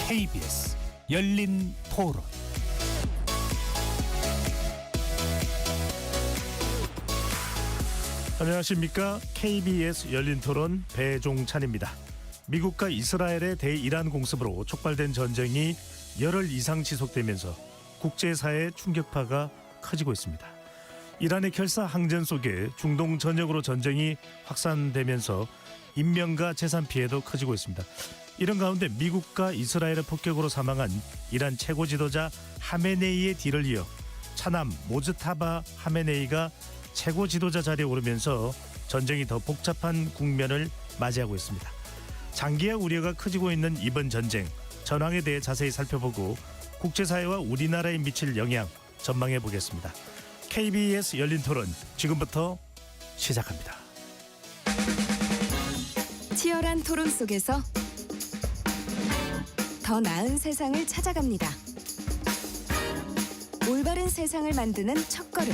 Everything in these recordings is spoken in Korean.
KBS 열린 토론. 안녕하십니까? KBS 열린 토론 배종찬입니다. 미국과 이스라엘의 대이란 공습으로 촉발된 전쟁이 열흘 이상 지속되면서 국제사회의 충격파가 커지고 있습니다. 이란의 결사 항전 속에 중동 전역으로 전쟁이 확산되면서 인명과 재산 피해도 커지고 있습니다. 이런 가운데 미국과 이스라엘의 폭격으로 사망한 이란 최고 지도자 하메네이의 뒤를 이어 차남 모즈타바 하메네이가 최고 지도자 자리에 오르면서 전쟁이 더 복잡한 국면을 맞이하고 있습니다. 장기화 우려가 커지고 있는 이번 전쟁, 전황에 대해 자세히 살펴보고 국제사회와 우리나라에 미칠 영향 전망해 보겠습니다. KBS 열린 토론 지금부터 시작합니다. 치열한 토론 속에서 더 나은 세상을 찾아갑니다. 올바른 세상을 만드는 첫걸음.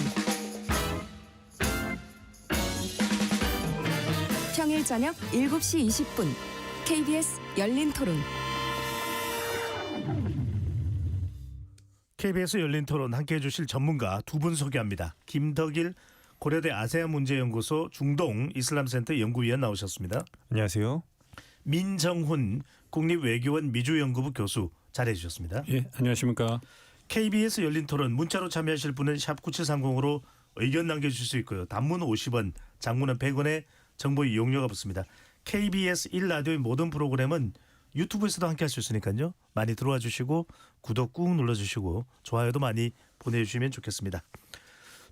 평일 저녁 7시 20분 KBS 열린 토론. KBS 열린 토론 함께해 주실 전문가 두 분 소개합니다. 김덕일 고려대 아세안 문제연구소 중동 이슬람센터 연구위원 나오셨습니다. 안녕하세요. 민정훈 국립외교원 미주연구부 교수 자리해 주셨습니다. 예, 안녕하십니까. KBS 열린 토론 문자로 참여하실 분은 샵 9730으로 의견 남겨주실 수 있고요. 단문 50원, 장문은 100원의 정보 이용료가 붙습니다. KBS 1라디오의 모든 프로그램은 유튜브에서도 함께 할 수 있으니까요. 많이 들어와 주시고 구독 꾹 눌러주시고 좋아요도 많이 보내주시면 좋겠습니다.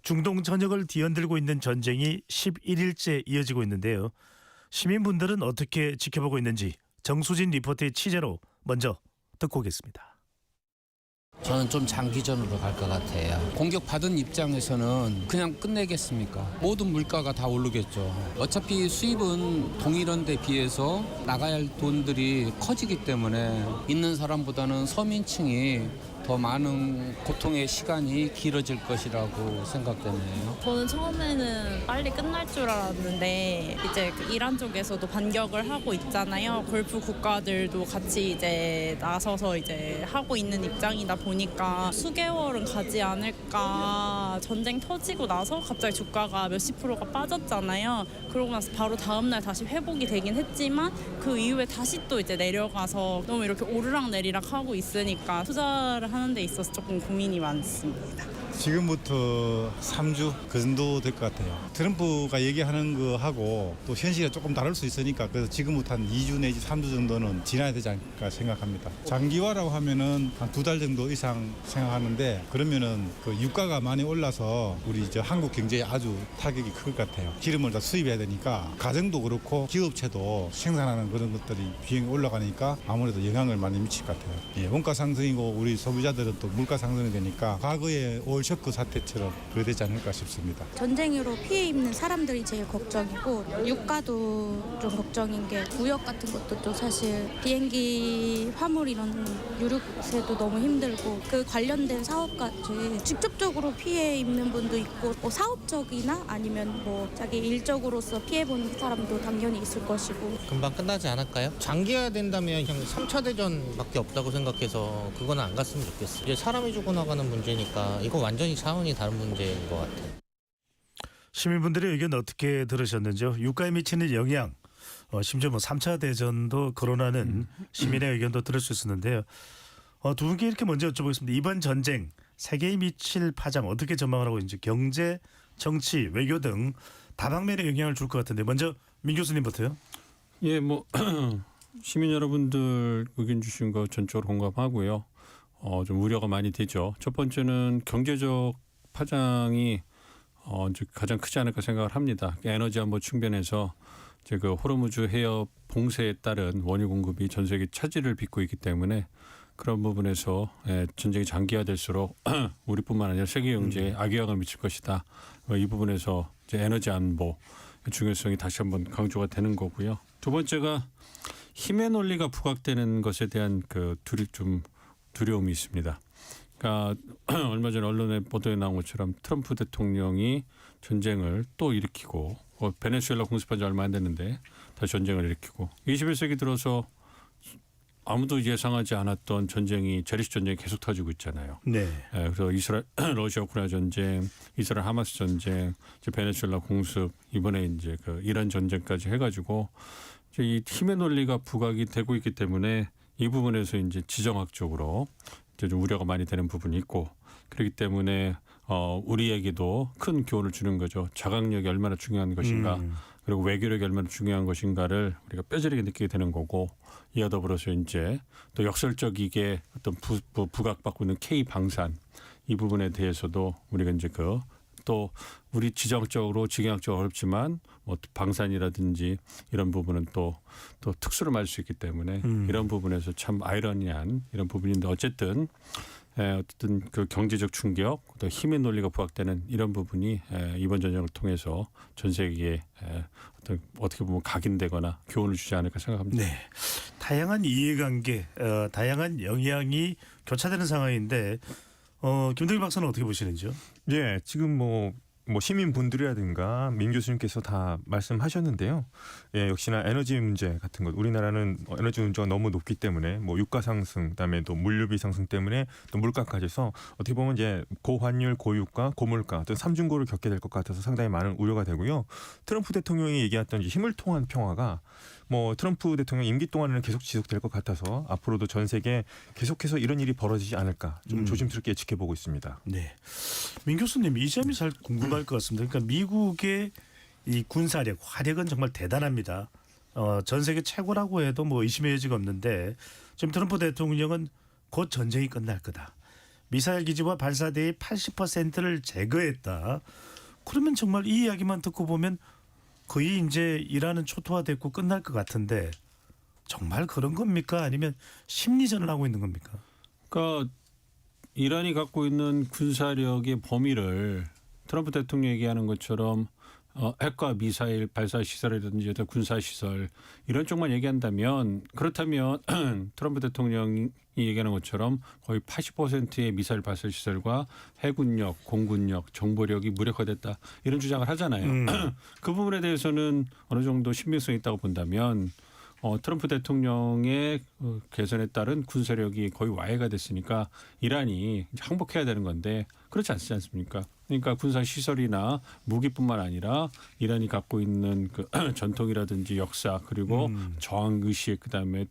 중동 전역을 뒤흔들고 있는 전쟁이 11일째 이어지고 있는데요. 시민분들은 어떻게 지켜보고 있는지 정수진 리포터의 취재로 먼저 듣고 오겠습니다. 저는 좀 장기전으로 갈 것 같아요. 공격받은 입장에서는 그냥 끝내겠습니까? 모든 물가가 다 오르겠죠. 어차피 수입은 동일한 데 비해서 나가야 할 돈들이 커지기 때문에 있는 사람보다는 서민층이 더 많은 고통의 시간이 길어질 것이라고 생각되네요. 저는 처음에는 빨리 끝날 줄 알았는데 이제 그 이란 쪽에서도 반격을 하고 있잖아요. 골프 국가들도 같이 이제 나서서 이제 하고 있는 입장이다 보니까 수개월은 가지 않을까. 전쟁 터지고 나서 갑자기 주가가 몇십 프로가 빠졌잖아요. 그러고 나서 바로 다음날 다시 회복이 되긴 했지만 그 이후에 다시 또 이제 내려가서 너무 이렇게 오르락내리락 하고 있으니까 투자를 하는 데 있어서 조금 고민이 많습니다. 지금부터 3주 그 정도 될 것 같아요. 트럼프가 얘기하는 거하고 또 현실이 조금 다를 수 있으니까 그래서 지금부터 한 2주 내지 3주 정도는 지나야 되지 않을까 생각합니다. 장기화라고 하면은 한 2달 정도 이상 생각하는데 그러면은 그 유가가 많이 올라서 우리 한국 경제에 아주 타격이 클 것 같아요. 기름을 다 수입해야 되니까 가정도 그렇고 기업체도 생산하는 그런 것들이 비용이 올라가니까 아무래도 영향을 많이 미칠 것 같아요. 예, 원가 상승이고 우리 소비자들은 또 물가 상승이 되니까 과거에 올 쇼크 사태처럼 그래 되지 않을까 싶습니다. 전쟁으로 피해 입는 사람들이 제일 걱정이고 유가도 좀 걱정인 게 무역 같은 것도 또 사실 비행기 화물 이런 유류세도 너무 힘들고 그 관련된 사업까지 직접적으로 피해 입는 분도 있고 뭐 사업적이나 아니면 뭐 자기 일적으로서 피해 보는 사람도 당연히 있을 것이고. 금방 끝나지 않을까요? 장기화 된다면 그냥 3차 대전밖에 없다고 생각해서 그건 안 갔으면 좋겠어요. 이제 사람이 죽어나가는 문제니까 이거 완전히 차원이 다른 문제인 것 같아요. 시민분들의 의견 어떻게 들으셨는지요? 유가에 미치는 영향, 심지어 뭐 3차 대전도 거론하는 시민의 의견도 들을 수 있었는데요. 두 분께 이렇게 먼저 여쭤보겠습니다. 이번 전쟁 세계에 미칠 파장 어떻게 전망을 하고 있는지 경제, 정치, 외교 등 다방면에 영향을 줄 것 같은데 먼저 민 교수님부터요. 예, 뭐 시민 여러분들 의견 주신 거 전적으로 공감하고요. 좀 우려가 많이 되죠. 첫 번째는 경제적 파장이 가장 크지 않을까 생각을 합니다. 에너지 안보 측면에서 이제 그 호르무즈 해협 봉쇄에 따른 원유 공급이 전 세계 차질을 빚고 있기 때문에 그런 부분에서 전쟁이 장기화될수록 우리뿐만 아니라 세계 경제에 악영향을 미칠 것이다. 이 부분에서 이제 에너지 안보 중요성이 다시 한번 강조가 되는 거고요. 두 번째가 힘의 논리가 부각되는 것에 대한 그 두려움이 있습니다. 그러니까 얼마 전 언론에 보도에 나온 것처럼 트럼프 대통령이 전쟁을 또 일으키고 베네수엘라 공습한 지 얼마 안 됐는데 다시 전쟁을 일으키고 21세기 들어서 아무도 예상하지 않았던 전쟁이 재래식 전쟁이 계속 터지고 있잖아요. 네. 그래서 이스라엘 러시아 우크라이나 전쟁, 이스라엘 하마스 전쟁, 이제 베네수엘라 공습, 이번에 이제 그 이란 전쟁까지 해가지고 이제 이 힘의 논리가 부각이 되고 있기 때문에 이 부분에서 이제 지정학적으로 이제 좀 우려가 많이 되는 부분이 있고 그렇기 때문에 우리에게도 큰 교훈을 주는 거죠. 자각력이 얼마나 중요한 것인가. 그리고 외교력이 얼마나 중요한 것인가를 우리가 뼈저리게 느끼게 되는 거고 이와 더불어서 이제 또 역설적이게 어떤 부각받고 있는 K 방산 이 부분에 대해서도 우리가 이제 또 우리 지정학적으로 지경학적으로 어렵지만 뭐 방산이라든지 이런 부분은 또 특수를 맞을 수 있기 때문에 이런 부분에서 참 아이러니한 이런 부분인데 어쨌든 그 경제적 충격, 또 힘의 논리가 부각되는 이런 부분이 이번 전쟁을 통해서 전 세계에 어떻게 보면 각인되거나 교훈을 주지 않을까 생각합니다. 네. 다양한 이해관계, 다양한 영향이 교차되는 상황인데 김동일 박사는 어떻게 보시는지요? 예, 지금 뭐 시민분들이라든가 민 교수님께서 다 말씀하셨는데요. 예, 역시나 에너지 문제 같은 것, 우리나라는 에너지 문제가 너무 높기 때문에 뭐 유가 상승, 그다음에 또 물류비 상승 때문에 또 물가까지 해서 어떻게 보면 이제 고환율, 고유가, 고물가 어떤 삼중고를 겪게 될 것 같아서 상당히 많은 우려가 되고요. 트럼프 대통령이 얘기했던 이제 힘을 통한 평화가 뭐 트럼프 대통령 임기 동안에는 계속 지속될 것 같아서 앞으로도 전 세계 계속해서 이런 일이 벌어지지 않을까 좀 조심스럽게 지켜보고 있습니다. 네, 민 교수님 이 점이 잘 궁금할 것 같습니다. 그러니까 미국의 이 군사력, 화력은 정말 대단합니다. 전 세계 최고라고 해도 뭐 의심의 여지가 없는데 지금 트럼프 대통령은 곧 전쟁이 끝날 거다. 미사일 기지와 발사대의 80%를 제거했다. 그러면 정말 이 이야기만 듣고 보면 거의 이제 이란은 초토화됐고 끝날 것 같은데 정말 그런 겁니까? 아니면 심리전을 하고 있는 겁니까? 그러니까 이란이 갖고 있는 군사력의 범위를 트럼프 대통령이 얘기하는 것처럼 핵과 미사일 발사 시설이라든지 어떤 군사 시설 이런 쪽만 얘기한다면 그렇다면 트럼프 대통령이 얘기하는 것처럼 거의 80%의 미사일 발사 시설과 해군력, 공군력, 정보력이 무력화됐다 이런 주장을 하잖아요. 그 부분에 대해서는 어느 정도 신빙성이 있다고 본다면 트럼프 대통령의 개선에 따른 군사력이 거의 와해가 됐으니까 이란이 항복해야 되는 건데 그렇지 않습니까? 그러니까 군사 시설이나 무기뿐만 아니라 이란이 갖고 있는 그 전통이라든지 역사 그리고 저항 의식 그다음에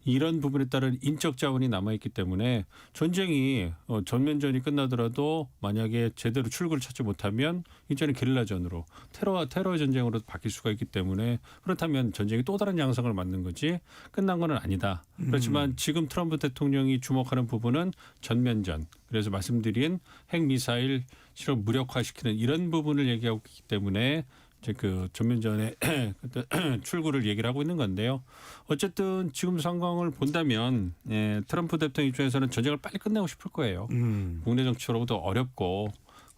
이런 부분에 따른 인적 자원이 남아 있기 때문에 전쟁이 전면전이 끝나더라도 만약에 제대로 출구를 찾지 못하면 이제는 게릴라전으로 테러 전쟁으로 바뀔 수가 있기 때문에 그렇다면 전쟁이 또 다른 양상을 맞는 거지 끝난 건 아니다. 그렇지만 지금 트럼프 대통령이 주목하는 부분은 전면전. 그래서 말씀드린 핵미사일 실험 무력화시키는 이런 부분을 얘기하고 있기 때문에 이제 그 전면전의 출구를 얘기를 하고 있는 건데요. 어쨌든 지금 상황을 본다면 트럼프 대통령 입장에서는 전쟁을 빨리 끝내고 싶을 거예요. 국내 정치로도 어렵고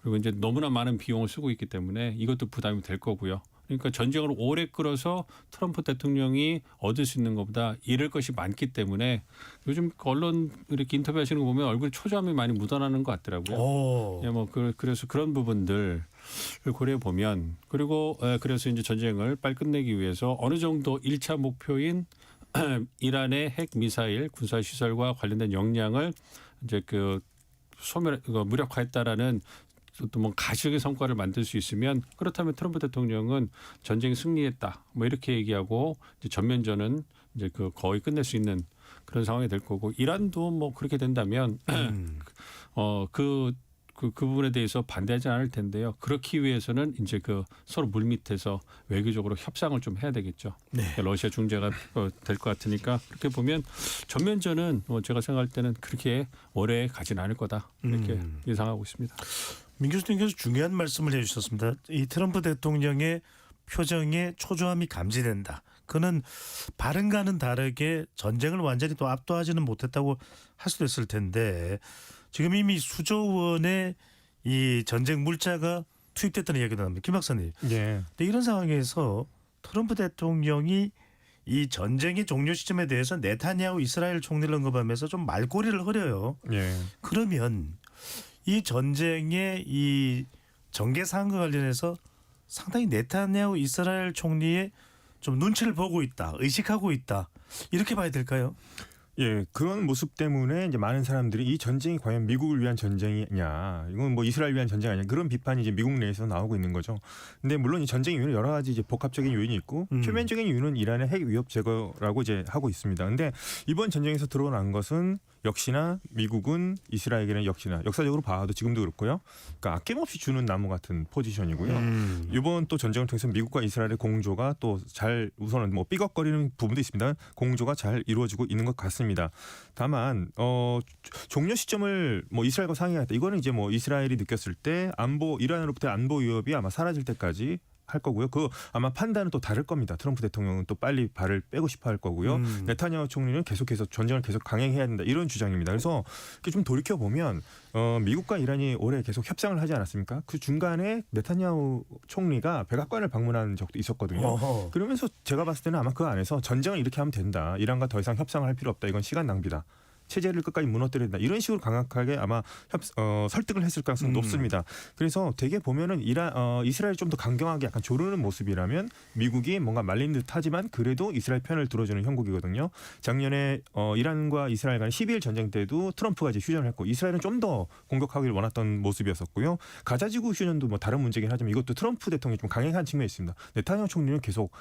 그리고 이제 너무나 많은 비용을 쓰고 있기 때문에 이것도 부담이 될 거고요. 그러니까 전쟁을 오래 끌어서 트럼프 대통령이 얻을 수 있는 것보다 잃을 것이 많기 때문에 요즘 언론 이렇게 인터뷰하시는 거 보면 얼굴에 초조함이 많이 묻어나는 것 같더라고요. 예, 뭐 그래서 그런 부분들을 고려해 보면 그리고 그래서 이제 전쟁을 빨리 끝내기 위해서 어느 정도 1차 목표인 이란의 핵 미사일 군사 시설과 관련된 역량을 이제 무력화했다라는 또 뭐 가시적인 성과를 만들 수 있으면 그렇다면 트럼프 대통령은 전쟁이 승리했다 뭐 이렇게 얘기하고 이제 전면전은 이제 거의 끝낼 수 있는 그런 상황이 될 거고 이란도 뭐 그렇게 된다면 그 부분에 대해서 반대하지 않을 텐데요. 그렇기 위해서는 이제 서로 물밑에서 외교적으로 협상을 좀 해야 되겠죠. 네. 러시아 중재가 될 것 같으니까 그렇게 보면 전면전은 제가 생각할 때는 그렇게 오래 가진 않을 거다 이렇게 예상하고 있습니다. 민 교수님께서 중요한 말씀을 해주셨습니다. 이 트럼프 대통령의 표정에 초조함이 감지된다. 그는 발언과는 다르게 전쟁을 완전히 또 압도하지는 못했다고 할 수도 있을 텐데 지금 이미 수조 원의 이 전쟁 물자가 투입됐다는 이야기도 나옵니다. 김 박사님. 예. 근데 이런 상황에서 트럼프 대통령이 이 전쟁의 종료 시점에 대해서 네타냐후 이스라엘 총리를 언급하면서 좀 말꼬리를 흐려요. 예. 그러면 이 전쟁의 이 전개 사항과 관련해서 상당히 네타냐후 이스라엘 총리의 좀 눈치를 보고 있다, 의식하고 있다 이렇게 봐야 될까요? 예, 그런 모습 때문에 이제 많은 사람들이 이 전쟁이 과연 미국을 위한 전쟁이냐, 이건 뭐 이스라엘 위한 전쟁 아니냐, 그런 비판이 이제 미국 내에서 나오고 있는 거죠. 근데 물론 이 전쟁 이유는 여러 가지 이제 복합적인 요인이 있고 표면적인 이유는 이란의 핵 위협 제거라고 이제 하고 있습니다. 근데 이번 전쟁에서 드러난 것은 역시나 미국은 이스라엘에게는 역시나 역사적으로 봐도 지금도 그렇고요. 그러니까 아낌없이 주는 나무 같은 포지션이고요. 이번 또 전쟁을 통해서 미국과 이스라엘의 공조가 또 잘 우선은 뭐 삐걱거리는 부분도 있습니다. 공조가 잘 이루어지고 있는 것 같습니다. 다만 종료 시점을 뭐 이스라엘과 상의하겠다. 이거는 이제 뭐 이스라엘이 느꼈을 때 이란으로부터 안보 위협이 아마 사라질 때까지 할 거고요. 그 아마 판단은 또 다를 겁니다. 트럼프 대통령은 또 빨리 발을 빼고 싶어 할 거고요. 네타냐후 총리는 계속해서 전쟁을 계속 강행해야 된다 이런 주장입니다. 그래서 좀 돌이켜 보면 미국과 이란이 올해 계속 협상을 하지 않았습니까? 그 중간에 네타냐후 총리가 백악관을 방문한 적도 있었거든요. 어허. 그러면서 제가 봤을 때는 아마 그 안에서 전쟁을 이렇게 하면 된다. 이란과 더 이상 협상을 할 필요 없다. 이건 시간 낭비다. 체제를 끝까지 무너뜨려야 된다. 이런 식으로 강력하게 아마 설득을 했을 가능성이 높습니다. 그래서 되게 보면은 이스라엘이 좀 더 강경하게 약간 조르는 모습이라면 미국이 뭔가 말린 듯하지만 그래도 이스라엘 편을 들어주는 형국이거든요. 작년에 이란과 이스라엘 간의 12일 전쟁 때도 트럼프가 이제 휴전을 했고 이스라엘은 좀 더 공격하기를 원했던 모습이었었고요. 가자지구 휴전도 뭐 다른 문제긴 하지만 이것도 트럼프 대통령이 좀 강행한 측면이 있습니다. 네타냐후 총리는 계속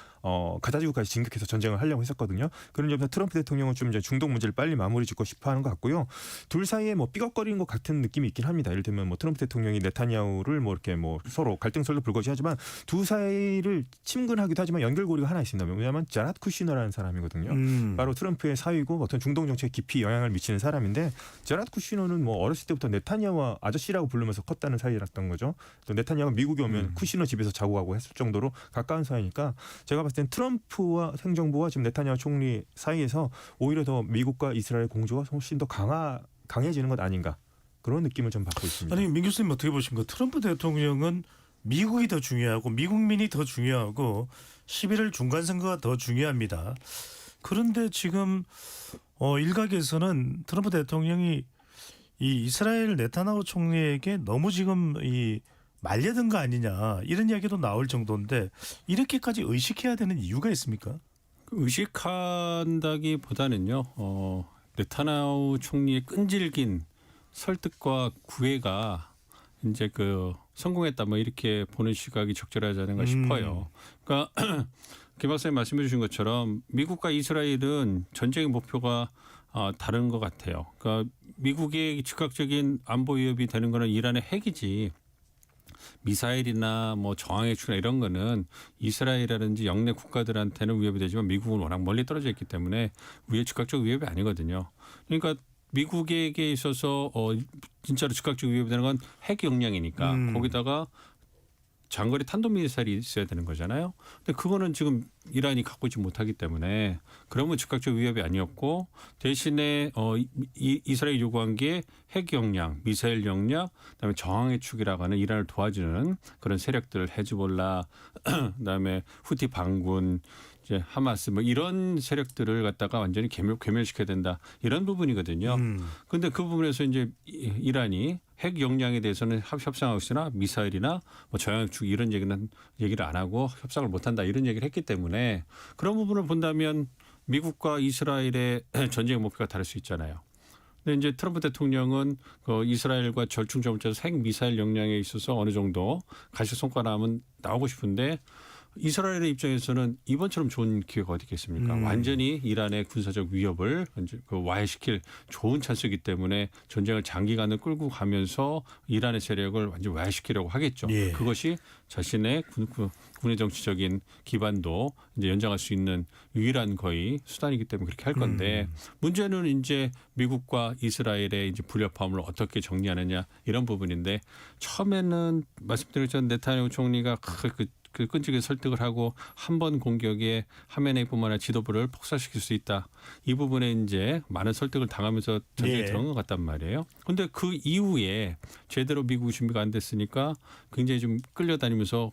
가자지구까지 진격해서 전쟁을 하려고 했었거든요. 그런 점에서 트럼프 대통령은 좀 이제 중동 문제를 빨리 마무리 짓고 싶어하는 것 같고요. 둘 사이에 뭐 삐걱거리는 것 같은 느낌이 있긴 합니다. 예를 들면 뭐 트럼프 대통령이 네타냐후를 뭐 이렇게 뭐 서로 갈등설도 불거지하지만 두 사이를 친근하기도 하지만 연결고리가 하나 있습니다. 왜냐하면 자랏 쿠시너라는 사람이거든요. 바로 트럼프의 사위고 어떤 중동 정책에 깊이 영향을 미치는 사람인데 자랏 쿠시너는 뭐 어렸을 때부터 네타냐후 아저씨라고 부르면서 컸다는 사이였던 거죠. 또 네타냐후가 미국에 오면 쿠시너 집에서 자고 가고 했을 정도로 가까운 사이니까 제가 봤을 땐 트럼프와 행정부와 지금 네타냐후 총리 사이에서 오히려 더 미국과 이스라엘 공조가 훨씬 더 강해지는 것 아닌가 그런 느낌을 좀 받고 있습니다. 아니 민 교수님 어떻게 보십니까? 트럼프 대통령은 미국이 더 중요하고 미국민이 더 중요하고 11월 중간 선거가 더 중요합니다. 그런데 지금 일각에서는 트럼프 대통령이 이 이스라엘 네타냐후 총리에게 너무 지금 말려든 거 아니냐 이런 이야기도 나올 정도인데 이렇게까지 의식해야 되는 이유가 있습니까? 의식한다기보다는요. 네타냐후 총리의 끈질긴 설득과 구애가 이제 성공했다 뭐 이렇게 보는 시각이 적절하지 않은가 싶어요. 그러니까 김 박사님 말씀해 주신 것처럼 미국과 이스라엘은 전쟁의 목표가 다른 것 같아요. 그러니까 미국의 즉각적인 안보 위협이 되는 거는 이란의 핵이지 미사일이나 뭐 저항의 추나 이런 거는 이스라엘이라든지 영내 국가들한테는 위협이 되지만 미국은 워낙 멀리 떨어져 있기 때문에 즉각적 위협이 아니거든요. 그러니까 미국에게 있어서 진짜로 즉각적 위협이 되는 건 핵 역량이니까 거기다가 장거리 탄도미사일이 있어야 되는 거잖아요. 근데 그거는 지금 이란이 갖고 있지 못하기 때문에 그러면 즉각적 위협이 아니었고 대신에 이스라엘이 요구한 게 핵 역량, 미사일 역량, 그다음에 저항의 축이라고 하는 이란을 도와주는 그런 세력들 헤즈볼라, 그다음에 후티 반군, 이제 하마스 뭐 이런 세력들을 갖다가 완전히 괴멸시켜야 된다 이런 부분이거든요. 그런데 그 부분에서 이제 이란이 핵 역량에 대해서는 협상하고 있으나 미사일이나 뭐 저항축 이런 얘기를 안 하고 협상을 못한다 이런 얘기를 했기 때문에 그런 부분을 본다면 미국과 이스라엘의 전쟁 목표가 다를 수 있잖아요. 근데 이제 트럼프 대통령은 이스라엘과 절충점을 핵 미사일 역량에 있어서 어느 정도 가시 손가락은 나오고 싶은데 이스라엘의 입장에서는 이번처럼 좋은 기회가 어디 있겠습니까? 완전히 이란의 군사적 위협을 와해시킬 좋은 찬스이기 때문에 전쟁을 장기간을 끌고 가면서 이란의 세력을 완전히 와해시키려고 하겠죠. 예. 그것이 자신의 군의 정치적인 기반도 이제 연장할 수 있는 유일한 거의 수단이기 때문에 그렇게 할 건데 문제는 이제 미국과 이스라엘의 이제 불협화음을 어떻게 정리하느냐 이런 부분인데 처음에는 말씀드린 것처럼 네타냐후 총리가 그 끈질기게 설득을 하고 한 번 공격에 하메네이뿐만 아니라 지도부를 폭사시킬 수 있다. 이 부분에 이제 많은 설득을 당하면서 전쟁에 들어간 것 같단 말이에요. 그런데 그 이후에 제대로 미국이 준비가 안 됐으니까 굉장히 좀 끌려다니면서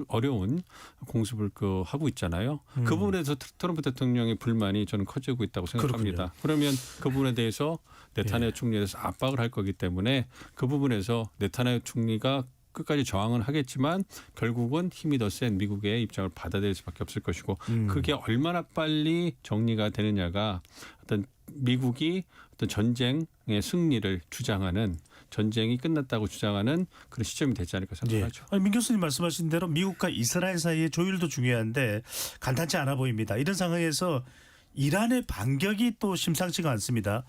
어려운 공습을 하고 있잖아요. 그 부분에서 트럼프 대통령의 불만이 저는 커지고 있다고 생각합니다. 그렇군요. 그러면 그 부분에 대해서 네타냐후 총리에 대해서 압박을 할 거기 때문에 그 부분에서 네타냐후 총리가 끝까지 저항은 하겠지만 결국은 힘이 더 센 미국의 입장을 받아들일 수밖에 없을 것이고 그게 얼마나 빨리 정리가 되느냐가 어떤 미국이 어떤 전쟁의 승리를 주장하는 전쟁이 끝났다고 주장하는 그런 시점이 되지 않을까 생각하죠. 아니, 민 교수님 말씀하신 대로 미국과 이스라엘 사이의 조율도 중요한데 간단치 않아 보입니다. 이런 상황에서 이란의 반격이 또 심상치가 않습니다.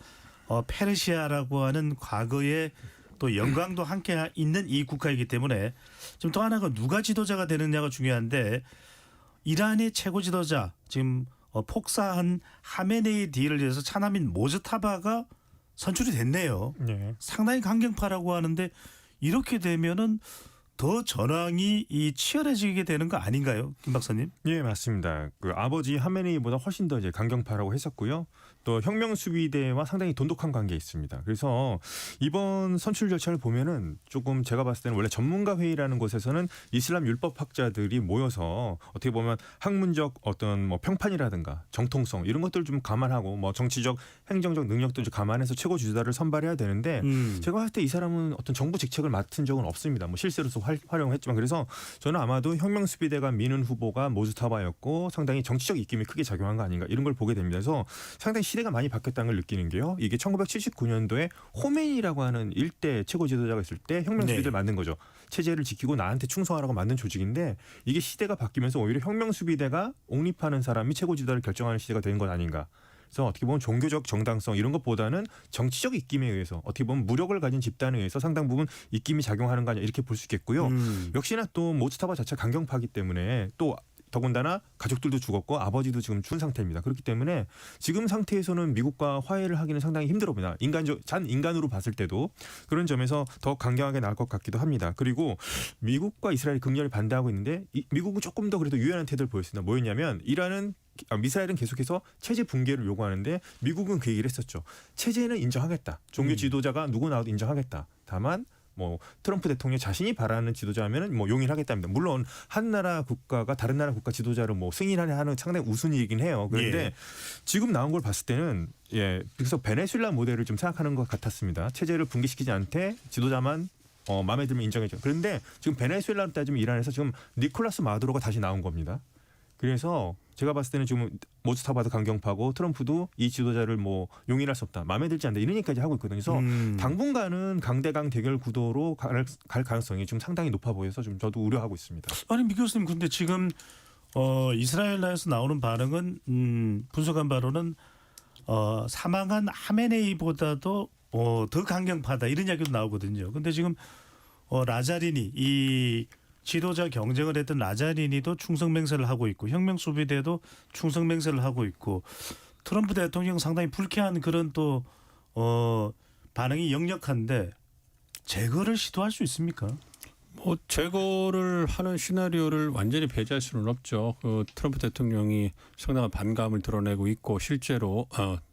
페르시아라고 하는 과거에 또 영광도 함께 있는 이 국가이기 때문에 지금 또 하나가 누가 지도자가 되느냐가 중요한데 이란의 최고 지도자 지금 폭사한 하메네이 뒤를 위해서 차남인 모즈타바가 선출이 됐네요. 네. 상당히 강경파라고 하는데 이렇게 되면은 더 전황이 이 치열해지게 되는 거 아닌가요, 김 박사님? 예, 맞습니다. 그 아버지 하메네이보다 훨씬 더 이제 강경파라고 했었고요. 또 혁명수비대와 상당히 돈독한 관계에 있습니다. 그래서 이번 선출 절차를 보면은 조금 제가 봤을 때는 원래 전문가 회의라는 곳에서는 이슬람 율법학자들이 모여서 어떻게 보면 학문적 어떤 뭐 평판이라든가 정통성 이런 것들을 좀 감안하고 뭐 정치적 행정적 능력도 좀 감안해서 최고 지도자를 선발해야 되는데 제가 봤을 때 이 사람은 어떤 정부 직책을 맡은 적은 없습니다. 뭐 실세로서 활용했지만 그래서 저는 아마도 혁명수비대가 미는 후보가 모즈타바였고 상당히 정치적 입김이 크게 작용한 거 아닌가 이런 걸 보게 됩니다. 그래서 상당히 시대가 많이 바뀌었다는 걸 느끼는 게요. 이게 1979년도에 호메이라고 하는 일대 최고 지도자가 있을 때 혁명수비대를 만든 거죠. 체제를 지키고 나한테 충성하라고 만든 조직인데 이게 시대가 바뀌면서 오히려 혁명수비대가 옹립하는 사람이 최고 지도자를 결정하는 시대가 된 것 아닌가. 그래서 어떻게 보면 종교적 정당성 이런 것보다는 정치적 입김에 의해서 어떻게 보면 무력을 가진 집단에 의해서 상당 부분 입김이 작용하는 거 아니냐 이렇게 볼 수 있겠고요. 역시나 또 모즈타바 자체가 강경파이기 때문에 또 더군다나 가족들도 죽었고 아버지도 지금 죽은 상태입니다. 그렇기 때문에 지금 상태에서는 미국과 화해를 하기는 상당히 힘들어 보입니다. 잔 인간으로 봤을 때도 그런 점에서 더 강경하게 나올 것 같기도 합니다. 그리고 미국과 이스라엘이 극렬히 반대하고 있는데 미국은 조금 더 그래도 유연한 태도를 보였습니다. 뭐였냐면 이스라엘은 계속해서 체제 붕괴를 요구하는데 미국은 그 얘기를 했었죠. 체제는 인정하겠다. 종교 지도자가 누구 나와도 인정하겠다. 다만 뭐 트럼프 대통령 자신이 바라는 지도자면은 뭐 용인하겠답니다. 물론 한 나라 국가가 다른 나라 국가 지도자를 뭐 승인하려 하는 상당히 우스운이긴 해요. 그런데 지금 나온 걸 봤을 때는 그래서 베네수엘라 모델을 좀 생각하는 것 같았습니다. 체제를 붕괴시키지 않되 지도자만 마음에 들면 인정해줘. 그런데 지금 베네수엘라로 따지면 이란에서 지금 니콜라스 마두로가 다시 나온 겁니다. 그래서 제가 봤을 때는 지금 모즈타바도 강경파고 트럼프도 이 지도자를 뭐 용인할 수 없다. 마음에 들지 않는다. 이런 얘기까지 하고 있거든요. 그래서 당분간은 강대강 대결 구도로 갈 가능성이 좀 상당히 높아 보여서 좀 저도 우려하고 있습니다. 아니 미 교수님 근데 지금 이스라엘에서 나오는 반응은 분석한 바로는 사망한 하메네이보다도 더 강경파다 이런 이야기도 나오거든요. 근데 지금 라자리니 이 지도자 경쟁을 했던 라자리니도 충성맹세를 하고 있고 혁명수비대도 충성맹세를 하고 있고 트럼프 대통령 상당히 불쾌한 그런 또 반응이 역력한데 제거를 시도할 수 있습니까? 뭐 제거를 하는 시나리오를 완전히 배제할 수는 없죠. 그 트럼프 대통령이 상당한 반감을 드러내고 있고 실제로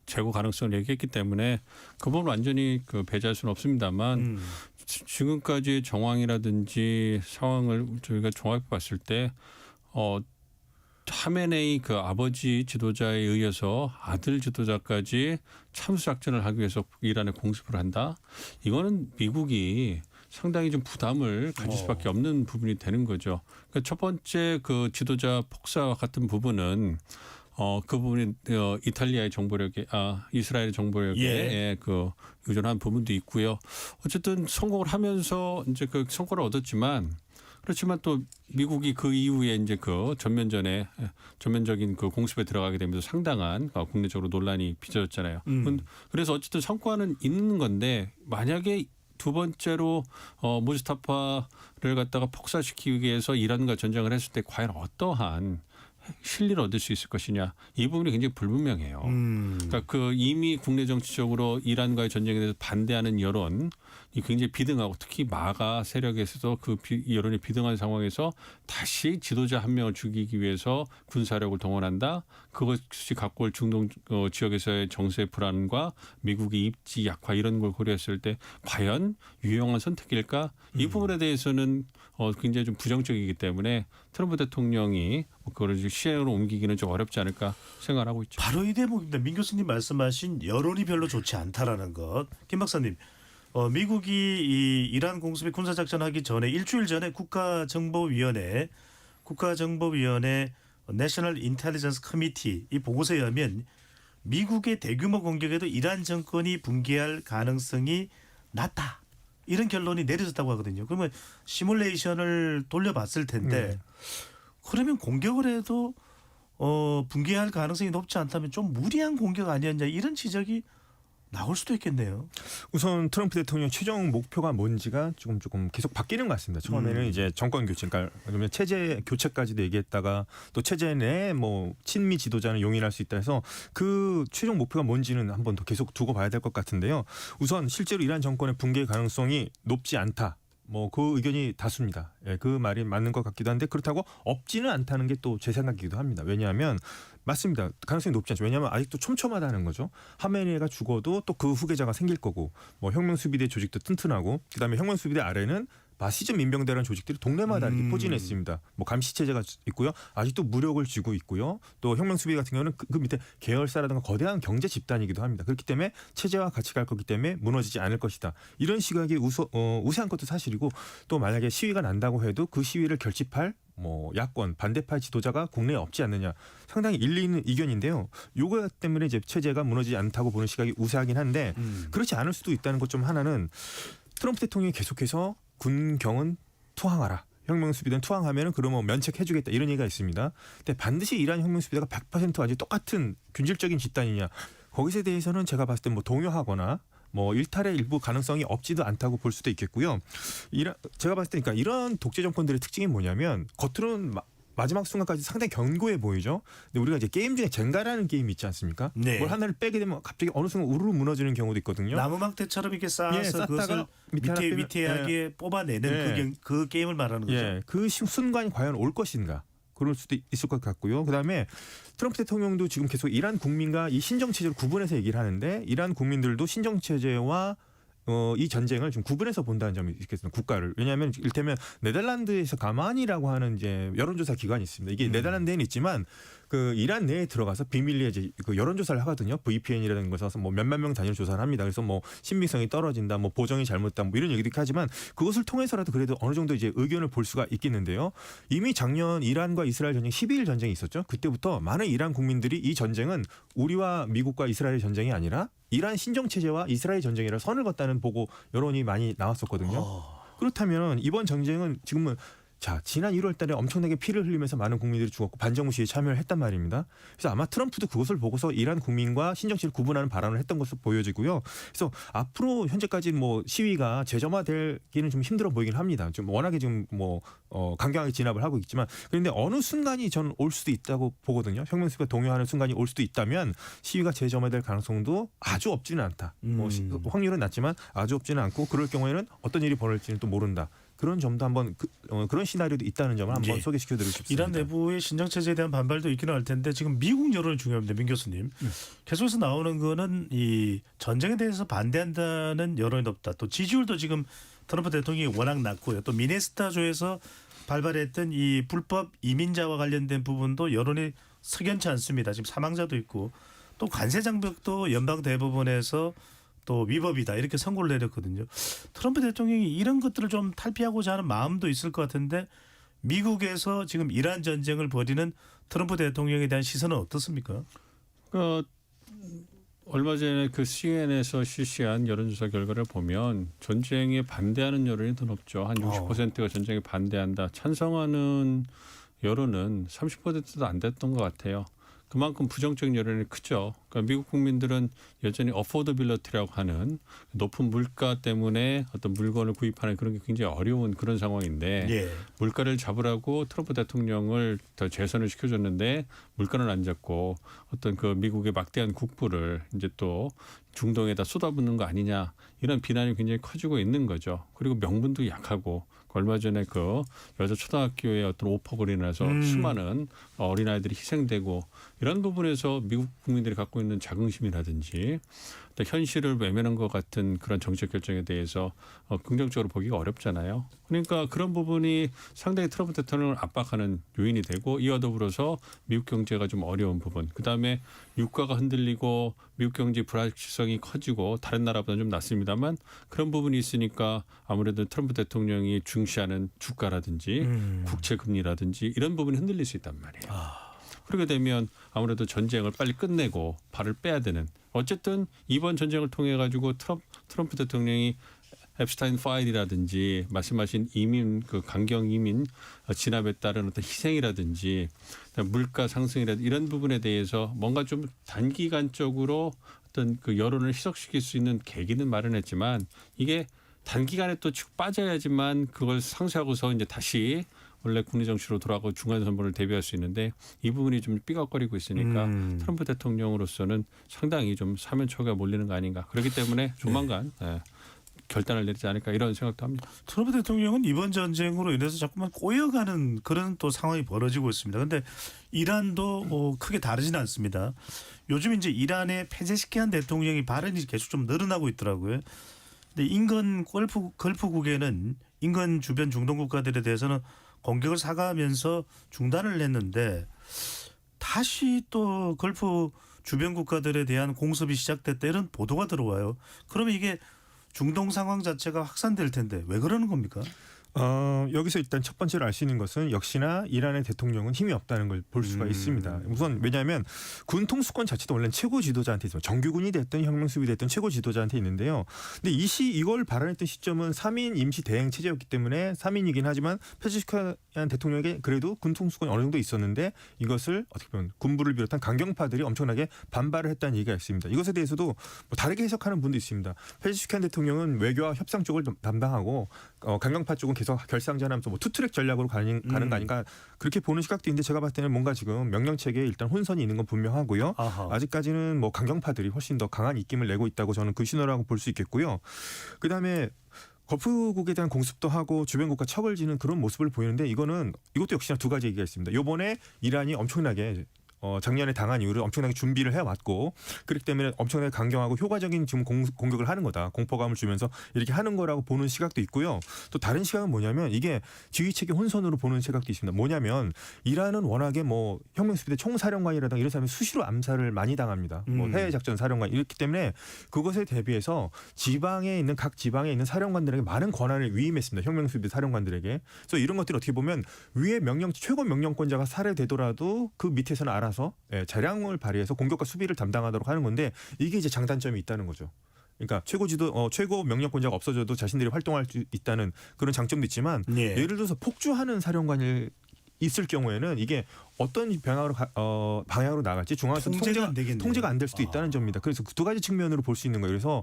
제거 가능성을 얘기했기 때문에 그 부분 완전히 배제할 수는 없습니다만 지금까지의 정황이라든지 상황을 저희가 종합해 봤을 때 하메네이 그 아버지 지도자에 의해서 아들 지도자까지 참수 작전을 하기 위해서 이란에 공습을 한다. 이거는 미국이 상당히 좀 부담을 가질 수밖에 없는 부분이 되는 거죠. 그러니까 첫 번째 그 지도자 폭사 같은 부분은 그 부분이 이탈리아의 정보력에 이스라엘의 정보력에 의존한 부분도 있고요. 어쨌든 성공을 하면서 이제 그 성과를 얻었지만 그렇지만 또 미국이 그 이후에 이제 그 전면적인 그 공습에 들어가게 되면서 상당한 국내적으로 논란이 빚어졌잖아요. 그래서 어쨌든 성과는 있는 건데 만약에 두 번째로 모즈타파를 갖다가 폭사시키기 위해서 이란과 전쟁을 했을 때 과연 어떠한 실리를 얻을 수 있을 것이냐 이 부분이 굉장히 불분명해요. 그러니까 그 이미 국내 정치적으로 이란과의 전쟁에 대해서 반대하는 여론이 굉장히 비등하고 특히 마가 세력에서도 그 여론이 비등한 상황에서 다시 지도자 한 명을 죽이기 위해서 군사력을 동원한다. 그것이 갖고 올 중동 지역에서의 정세 불안과 미국의 입지 약화 이런 걸 고려했을 때 과연 유용한 선택일까? 이 부분에 대해서는 굉장히 좀 부정적이기 때문에 트럼프 대통령이 그거를 시행으로 옮기기는 좀 어렵지 않을까 생각을 하고 있죠. 바로 이 대목입니다. 민 교수님 말씀하신 여론이 별로 좋지 않다라는 것. 김 박사님, 미국이 이 이란 공습에 군사작전하기 전에 일주일 전에 국가정보위원회 내셔널 인텔리전스 커미티 이 보고서에 의하면 미국의 대규모 공격에도 이란 정권이 붕괴할 가능성이 낮다. 이런 결론이 내려졌다고 하거든요. 그러면 시뮬레이션을 돌려봤을 텐데 그러면 공격을 해도 붕괴할 가능성이 높지 않다면 좀 무리한 공격 아니었냐 이런 지적이 나올 수도 있겠네요. 우선 트럼프 대통령 최종 목표가 뭔지가 조금 계속 바뀌는 것 같습니다. 처음에는 이제 정권 교체, 그러니까 체제 교체까지도 얘기했다가 또 체제 내에 뭐 친미 지도자는 용인할 수 있다 해서 그 최종 목표가 뭔지는 한 번 더 계속 두고 봐야 될 것 같은데요. 우선 실제로 이란 정권의 붕괴 가능성이 높지 않다. 뭐 그 의견이 다수입니다. 예, 그 말이 맞는 것 같기도 한데 그렇다고 없지는 않다는 게 또 제 생각이기도 합니다. 왜냐하면 맞습니다. 가능성이 높지 않죠. 왜냐하면 아직도 촘촘하다는 거죠. 하메네이가 죽어도 또 그 후계자가 생길 거고 뭐 혁명수비대 조직도 튼튼하고 그다음에 혁명수비대 아래는 바시즘 민병대라는 조직들이 동네마다 이렇게 포진해 있습니다. 뭐 감시 체제가 있고요. 아직도 무력을 쥐고 있고요. 또 혁명수비 같은 경우는 그 밑에 계열사라든가 거대한 경제 집단이기도 합니다. 그렇기 때문에 체제와 같이 갈 거기 때문에 무너지지 않을 것이다. 이런 시각이 우세한 것도 사실이고 또 만약에 시위가 난다고 해도 그 시위를 결집할 뭐 야권 반대파 지도자가 국내에 없지 않느냐 상당히 일리 있는 의견인데요. 요거 때문에 이제 체제가 무너지지 않다고 보는 시각이 우세하긴 한데 그렇지 않을 수도 있다는 것 좀 하나는 트럼프 대통령이 계속해서 군경은 투항하라. 혁명수비대는 투항하면은 그러면 면책해주겠다 이런 얘기가 있습니다. 근데 반드시 이란 혁명수비대가 100% 완전 똑같은 균질적인 집단이냐 거기에 대해서는 제가 봤을 때 뭐 동요하거나 뭐 일탈의 일부 가능성이 없지도 않다고 볼 수도 있겠고요. 제가 봤을 때 그러니까 이런 독재 정권들의 특징이 뭐냐면 겉으로는 마지막 순간까지 상당히 견고해 보이죠. 근데 우리가 이제 게임 중에 젠가라는 게임이 있지 않습니까? 네. 뭘 하나를 빼게 되면 갑자기 어느 순간 우르르 무너지는 경우도 있거든요. 나무막대처럼 이렇게 쌓아서 그것을 위태하게 뽑아내는 그 게임을 말하는 거죠. 예, 그 순간이 과연 올 것인가? 그럴 수도 있을 것 같고요. 그다음에 트럼프 대통령도 지금 계속 이란 국민과 이 신정체제를 구분해서 얘기를 하는데 이란 국민들도 신정체제와 이 전쟁을 좀 구분해서 본다는 점이 있겠습니다. 국가를. 왜냐하면 이를테면 네덜란드에서 가만이라고 하는 이제 여론조사 기관이 있습니다. 이게 네덜란드에는 있지만 그 이란 내에 들어가서 비밀리에 이제 그 여론조사를 하거든요. VPN이라는 것을 뭐 몇만 명 단위로 조사를 합니다. 그래서 뭐 신빙성이 떨어진다, 뭐 보정이 잘못다, 뭐 이런 얘기도 하지만 그것을 통해서라도 그래도 어느 정도 이제 의견을 볼 수가 있겠는데요. 이미 작년 이란과 이스라엘 전쟁 12일 전쟁이 있었죠. 그때부터 많은 이란 국민들이 이 전쟁은 우리와 미국과 이스라엘의 전쟁이 아니라 이란 신정체제와 이스라엘 전쟁이라 선을 걷다는 보고 여론이 많이 나왔었거든요. 그렇다면 이번 전쟁은 지금은 지난 1월 달에 엄청나게 피를 흘리면서 많은 국민들이 죽었고 반정부 시위에 참여를 했단 말입니다. 그래서 아마 트럼프도 그것을 보고서 이란 국민과 신정체를 구분하는 발언을 했던 것으로 보여지고요. 그래서 앞으로 현재까지 뭐 시위가 재점화되기는 좀 힘들어 보이긴 합니다. 좀 워낙에 지금 뭐 강경하게 진압을 하고 있지만 그런데 어느 순간이 저는 올 수도 있다고 보거든요. 혁명수비가 동요하는 순간이 올 수도 있다면 시위가 재점화될 가능성도 아주 없지는 않다. 뭐 확률은 낮지만 아주 없지는 않고 그럴 경우에는 어떤 일이 벌어질지는 또 모른다. 그런 점도 한번 그런 시나리오도 있다는 점을 한번 소개시켜드리고 싶습니다. 이란 내부의 신정체제에 대한 반발도 있기는 할 텐데 지금 미국 여론이 중요합니다. 민 교수님. 계속해서 나오는 거는 이 전쟁에 대해서 반대한다는 여론이 높다. 또 지지율도 지금 트럼프 대통령이 워낙 낮고요. 또 미네소타주에서 발발했던 이 불법 이민자와 관련된 부분도 여론이 석연치 않습니다. 지금 사망자도 있고 또 관세 장벽도 연방 대법원에서 또 위법이다 이렇게 선고를 내렸거든요. 트럼프 대통령이 이런 것들을 좀 탈피하고자 하는 마음도 있을 것 같은데 미국에서 지금 이란 전쟁을 벌이는 트럼프 대통령에 대한 시선은 어떻습니까? 얼마 전에 그 CNN에서 실시한 여론조사 결과를 보면 전쟁에 반대하는 여론이 더 높죠. 한 60%가 전쟁에 반대한다. 찬성하는 여론은 30%도 안 됐던 것 같아요. 그만큼 부정적인 여론이 크죠. 그러니까 미국 국민들은 여전히 어포더빌리티라고 하는 높은 물가 때문에 어떤 물건을 구입하는 그런 게 굉장히 어려운 그런 상황인데 물가를 잡으라고 트럼프 대통령을 더 재선을 시켜줬는데 물가는 안 잡고 어떤 그 미국의 막대한 국부를 이제 또 중동에다 쏟아붓는 거 아니냐 이런 비난이 굉장히 커지고 있는 거죠. 그리고 명분도 약하고 얼마 전에 그 여자 초등학교의 어떤 오폭으로 인해서 수많은 어린아이들이 희생되고 이런 부분에서 미국 국민들이 갖고 갖고 있는 자긍심이라든지 또 현실을 외면한 것 같은 그런 정책 결정에 대해서 긍정적으로 보기가 어렵잖아요. 그러니까 그런 부분이 상당히 트럼프 대통령을 압박하는 요인이 되고 이와 더불어서 미국 경제가 좀 어려운 부분, 그다음에 유가가 흔들리고 미국 경제 불확실성이 커지고 다른 나라보다는 좀 낫습니다만 그런 부분이 있으니까 아무래도 트럼프 대통령이 중시하는 주가라든지 국채 금리라든지 이런 부분이 흔들릴 수 있단 말이에요. 그렇게 되면 아무래도 전쟁을 빨리 끝내고 발을 빼야 되는, 어쨌든 이번 전쟁을 통해 가지고 트럼프 대통령이 앱스타인 파일이라든지 말씀하신 이민, 그 강경 이민 진압에 따른 어떤 희생이라든지 물가 상승이라든지 이런 부분에 대해서 뭔가 좀 단기간적으로 어떤 그 여론을 희석시킬 수 있는 계기는 마련했지만 이게 단기간에 또 쭉 빠져야지만 그걸 상쇄하고서 이제 다시 원래 국내 정치로 돌아가고 중간 선거를 대비할 수 있는데 이 부분이 좀 삐걱거리고 있으니까 트럼프 대통령으로서는 상당히 좀 사면초가 몰리는 거 아닌가. 그렇기 때문에 조만간 결단을 내리지 않을까 이런 생각도 합니다. 트럼프 대통령은 이번 전쟁으로 인해서 자꾸만 꼬여가는 그런 또 상황이 벌어지고 있습니다. 그런데 이란도 크게 다르지는 않습니다. 요즘 이제 이란의 폐쇄시켜야 한 대통령이 발언이 계속 좀 늘어나고 있더라고요. 근데 인근 걸프국에는 인근 주변 중동 국가들에 대해서는 공격을 사과하면서 중단을 했는데 다시 또 걸프 주변 국가들에 대한 공습이 시작됐다 이런 보도가 들어와요. 그러면 이게 중동 상황 자체가 확산될 텐데 왜 그러는 겁니까? 여기서 일단 첫 번째로 알 수 있는 것은 역시나 이란의 대통령은 힘이 없다는 걸 볼 수가 있습니다. 우선 왜냐하면 군 통수권 자체도 원래는 최고 지도자한테 있어요. 정규군이 됐든 혁명수비 됐든 최고 지도자한테 있는데요. 근데 이걸 발언했던 시점은 3인 임시 대행 체제였기 때문에 3인이긴 하지만 페제시키안 대통령에게 그래도 군 통수권이 어느 정도 있었는데 이것을 어떻게 보면 군부를 비롯한 강경파들이 엄청나게 반발을 했다는 얘기가 있습니다. 이것에 대해서도 뭐 다르게 해석하는 분도 있습니다. 페제시키안 대통령은 외교와 협상 쪽을 담당하고 강경파 쪽은 계속 결상전하면서 뭐 투트랙 전략으로 가는 거 아닌가 그렇게 보는 시각도 있는데 제가 봤을 때는 뭔가 지금 명령체계에 일단 혼선이 있는 건 분명하고요. 아직까지는 뭐 강경파들이 훨씬 더 강한 입김을 내고 있다고 저는 그 신호라고 볼 수 있겠고요. 그다음에 걸프국에 대한 공습도 하고 주변 국가 척을 지는 그런 모습을 보이는데 이것도 역시나 두 가지 얘기가 있습니다. 이번에 이란이 엄청나게 작년에 당한 이후로 엄청나게 준비를 해왔고 그렇기 때문에 엄청나게 강경하고 효과적인 지금 공격을 하는 거다. 공포감을 주면서 이렇게 하는 거라고 보는 시각도 있고요. 또 다른 시각은 뭐냐면 이게 지휘체계 혼선으로 보는 시각도 있습니다. 뭐냐면 이란은 워낙에 뭐 혁명수비대 총사령관이라든가 이런 사람이 수시로 암살을 많이 당합니다. 뭐 해외작전 사령관 이렇기 때문에 그것에 대비해서 각 지방에 있는 사령관들에게 많은 권한을 위임했습니다. 혁명수비대 사령관들에게. 그래서 이런 것들이 어떻게 보면 위에 최고 명령권자가 살해되더라도 그 밑에서는 알아서 재량을 발휘해서 공격과 수비를 담당하도록 하는 건데 이게 이제 장단점이 있다는 거죠. 그러니까 최고 명령권자가 없어져도 자신들이 활동할 수 있다는 그런 장점도 있지만 예를 들어서 폭주하는 사령관이 있을 경우에는 이게 어떤 방향으로 나갈지 중앙에서 통제가 안 될 수도 있다는 점입니다. 그래서 그 두 가지 측면으로 볼 수 있는 거예요. 그래서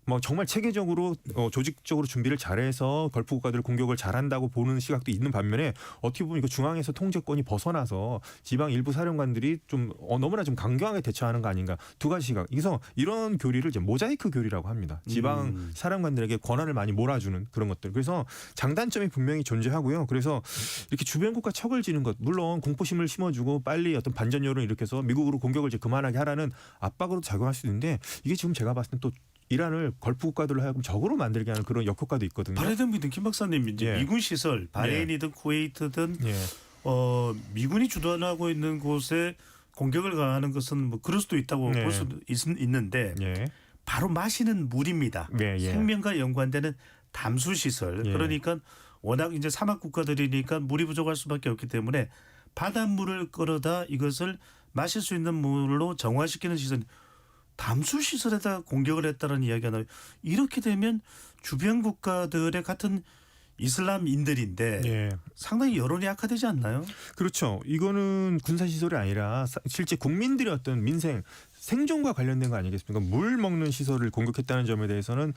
뭐 정말 체계적으로 조직적으로 준비를 잘해서 걸프 국가들을 공격을 잘한다고 보는 시각도 있는 반면에 어떻게 보면 이거 중앙에서 통제권이 벗어나서 지방 일부 사령관들이 좀 너무나 좀 강경하게 대처하는 거 아닌가 두 가지 시각. 그래서 이런 교리를 이제 모자이크 교리라고 합니다. 지방 사령관들에게 권한을 많이 몰아주는 그런 것들. 그래서 장단점이 분명히 존재하고요. 그래서 이렇게 주변 국가 척을 지는 것 물론 공포심을 심어주고 빨리 어떤 반전 여론을 일으켜서 미국으로 공격을 이제 그만하게 하라는 압박으로 작용할 수 있는데 이게 지금 제가 봤을 때 또 이란을 걸프 국가들로 하여금 적으로 만들게 하는 그런 역효과도 있거든요. 바레든이든 김 박사님 이제 미군 시설 바레인이든 쿠웨이트든 미군이 주둔하고 있는 곳에 공격을 가하는 것은 뭐 그럴 수도 있다고 볼 수도 있는데 바로 마시는 물입니다. 생명과 연관되는 담수 시설. 그러니까 워낙 이제 사막 국가들이니까 물이 부족할 수밖에 없기 때문에 바닷물을 끌어다 이것을 마실 수 있는 물로 정화시키는 시설. 담수 시설에다 공격을 했다는 이야기가 나와요. 이렇게 되면 주변 국가들의 같은 이슬람인들인데 상당히 여론이 악화되지 않나요? 그렇죠. 이거는 군사시설이 아니라 실제 국민들의 어떤 생존과 관련된 거 아니겠습니까? 물 먹는 시설을 공격했다는 점에 대해서는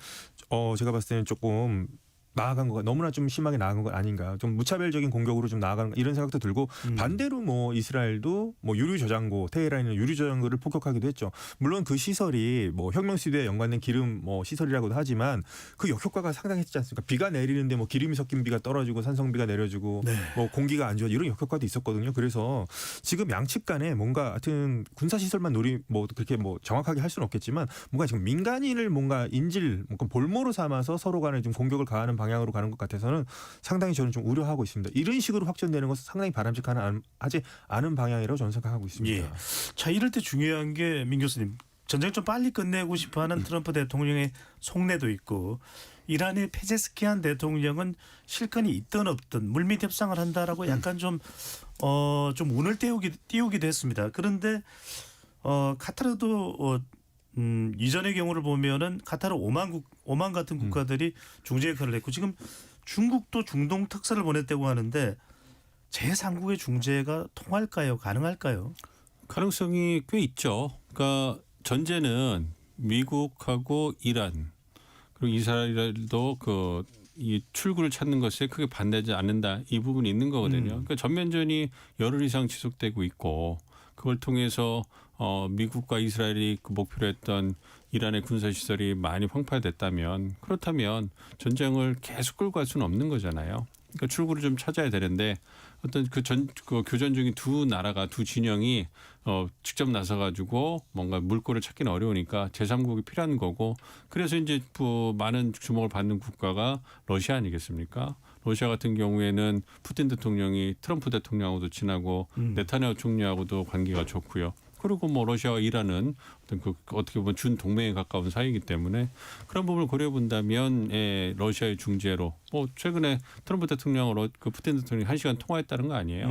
제가 봤을 때는 조금 나아간 거가 너무나 좀 심하게 나아간 것 아닌가, 좀 무차별적인 공격으로 좀 나아가는 이런 생각도 들고 반대로 뭐 이스라엘도 뭐 유류 저장고 테헤란에 유류 저장고를 폭격하기도 했죠. 물론 그 시설이 뭐 혁명 시대에 연관된 기름 뭐 시설이라고도 하지만 그 역효과가 상당했지 않습니까? 비가 내리는데 뭐 기름이 섞인 비가 떨어지고 산성비가 내려지고 네. 뭐 공기가 안 좋아 이런 역효과도 있었거든요. 그래서 지금 양측 간에 뭔가 하여튼 군사 시설만 뭐 그렇게 뭐 정확하게 할 수는 없겠지만 뭔가 지금 민간인을 뭔가 뭔가 볼모로 삼아서 서로 간에 좀 공격을 가하는 방향으로 가는 것 같아서는 상당히 저는 좀 우려하고 있습니다. 이런 식으로 확전되는 것은 상당히 바람직하지 않은 방향이라고 저는 생각하고 있습니다. 예. 자, 이럴 때 중요한 게 민 교수님, 전쟁 좀 빨리 끝내고 싶어하는 트럼프 대통령의 속내도 있고 이란의 페제스키안 대통령은 실권이 있든 없든 물밑 협상을 한다라고 약간 좀 운을 띄우기도 했습니다. 그런데 카타르도 이전의 경우를 보면은 카타르 오만 같은 국가들이 중재 역할을 했고 지금 중국도 중동 특사를 보냈다고 하는데 제3국의 중재가 통할까요? 가능할까요? 가능성이 꽤 있죠. 그러니까 전제는 미국하고 이란 그리고 이스라엘도 이 출구를 찾는 것에 크게 반대하지 않는다 이 부분이 있는 거거든요. 그러니까 전면전이 열흘 이상 지속되고 있고 그걸 통해서 미국과 이스라엘이 그 목표로 했던 이란의 군사시설이 많이 황폐됐다면 그렇다면 전쟁을 계속 끌고 갈 수는 없는 거잖아요. 그러니까 출구를 좀 찾아야 되는데 어떤 그 교전 중인 두 나라가 두 진영이 직접 나서 가지고 뭔가 물꼬를 찾기는 어려우니까 제3국이 필요한 거고 그래서 이제 많은 주목을 받는 국가가 러시아 아니겠습니까? 러시아 같은 경우에는 푸틴 대통령이 트럼프 대통령하고도 친하고 네타냐후 총리하고도 관계가 좋고요. 그리고 뭐 러시아와 이란은 어떻게 보면 준 동맹에 가까운 사이이기 때문에 그런 부분을 고려해 본다면 러시아의 중재로 최근에 트럼프 대통령으로 그 푸틴 대통령이 1시간 통화했다는 거 아니에요.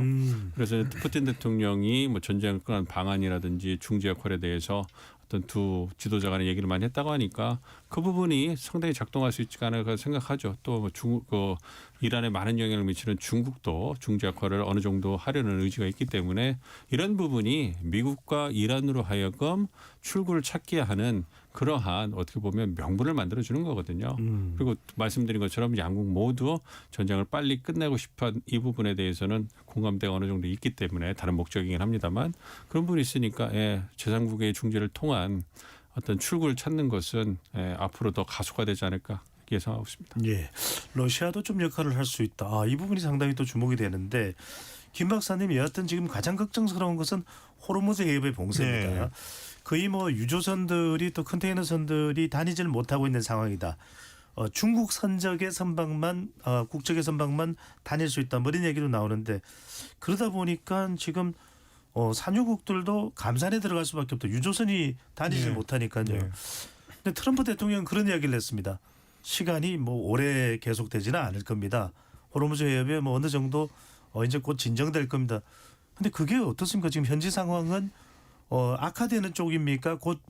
그래서 푸틴 대통령이 뭐 전쟁을 끄는 방안이라든지 중재 역할에 대해서 어떤 두 지도자 간의 얘기를 많이 했다고 하니까 그 부분이 상당히 작동할 수 있지 않을까 생각하죠. 또 이란에 많은 영향을 미치는 중국도 중재 역할을 어느 정도 하려는 의지가 있기 때문에 이런 부분이 미국과 이란으로 하여금 출구를 찾게 하는 그러한 어떻게 보면 명분을 만들어주는 거거든요. 그리고 말씀드린 것처럼 양국 모두 전쟁을 빨리 끝내고 싶어한 이 부분에 대해서는 공감대가 어느 정도 있기 때문에 다른 목적이긴 합니다만 그런 부분이 있으니까 제3국의 중재를 통한 어떤 출구를 찾는 것은 앞으로 더 가속화되지 않을까 예상하고 있습니다. 예, 러시아도 좀 역할을 할 수 있다. 이 부분이 상당히 또 주목이 되는데 김 박사님이 여하튼 지금 가장 걱정스러운 것은 호르무즈 해협의 봉쇄입니다. 네. 거의 뭐 유조선들이 또 컨테이너선들이 다니지를 못하고 있는 상황이다. 중국 선적의 선박만 국적의 선박만 다닐 수 있다. 뭐 이런 얘기도 나오는데 그러다 보니까 지금 산유국들도 감산에 들어갈 수밖에 없다. 유조선이 다니지 못하니까요. 네. 근데 트럼프 대통령은 그런 이야기를 했습니다. 시간이 뭐 오래 계속되지는 않을 겁니다. 호르무즈 해협에 뭐 어느 정도 이제 곧 진정될 겁니다. 근데 그게 어떻습니까? 지금 현지 상황은 악화되는 쪽입니까? 곧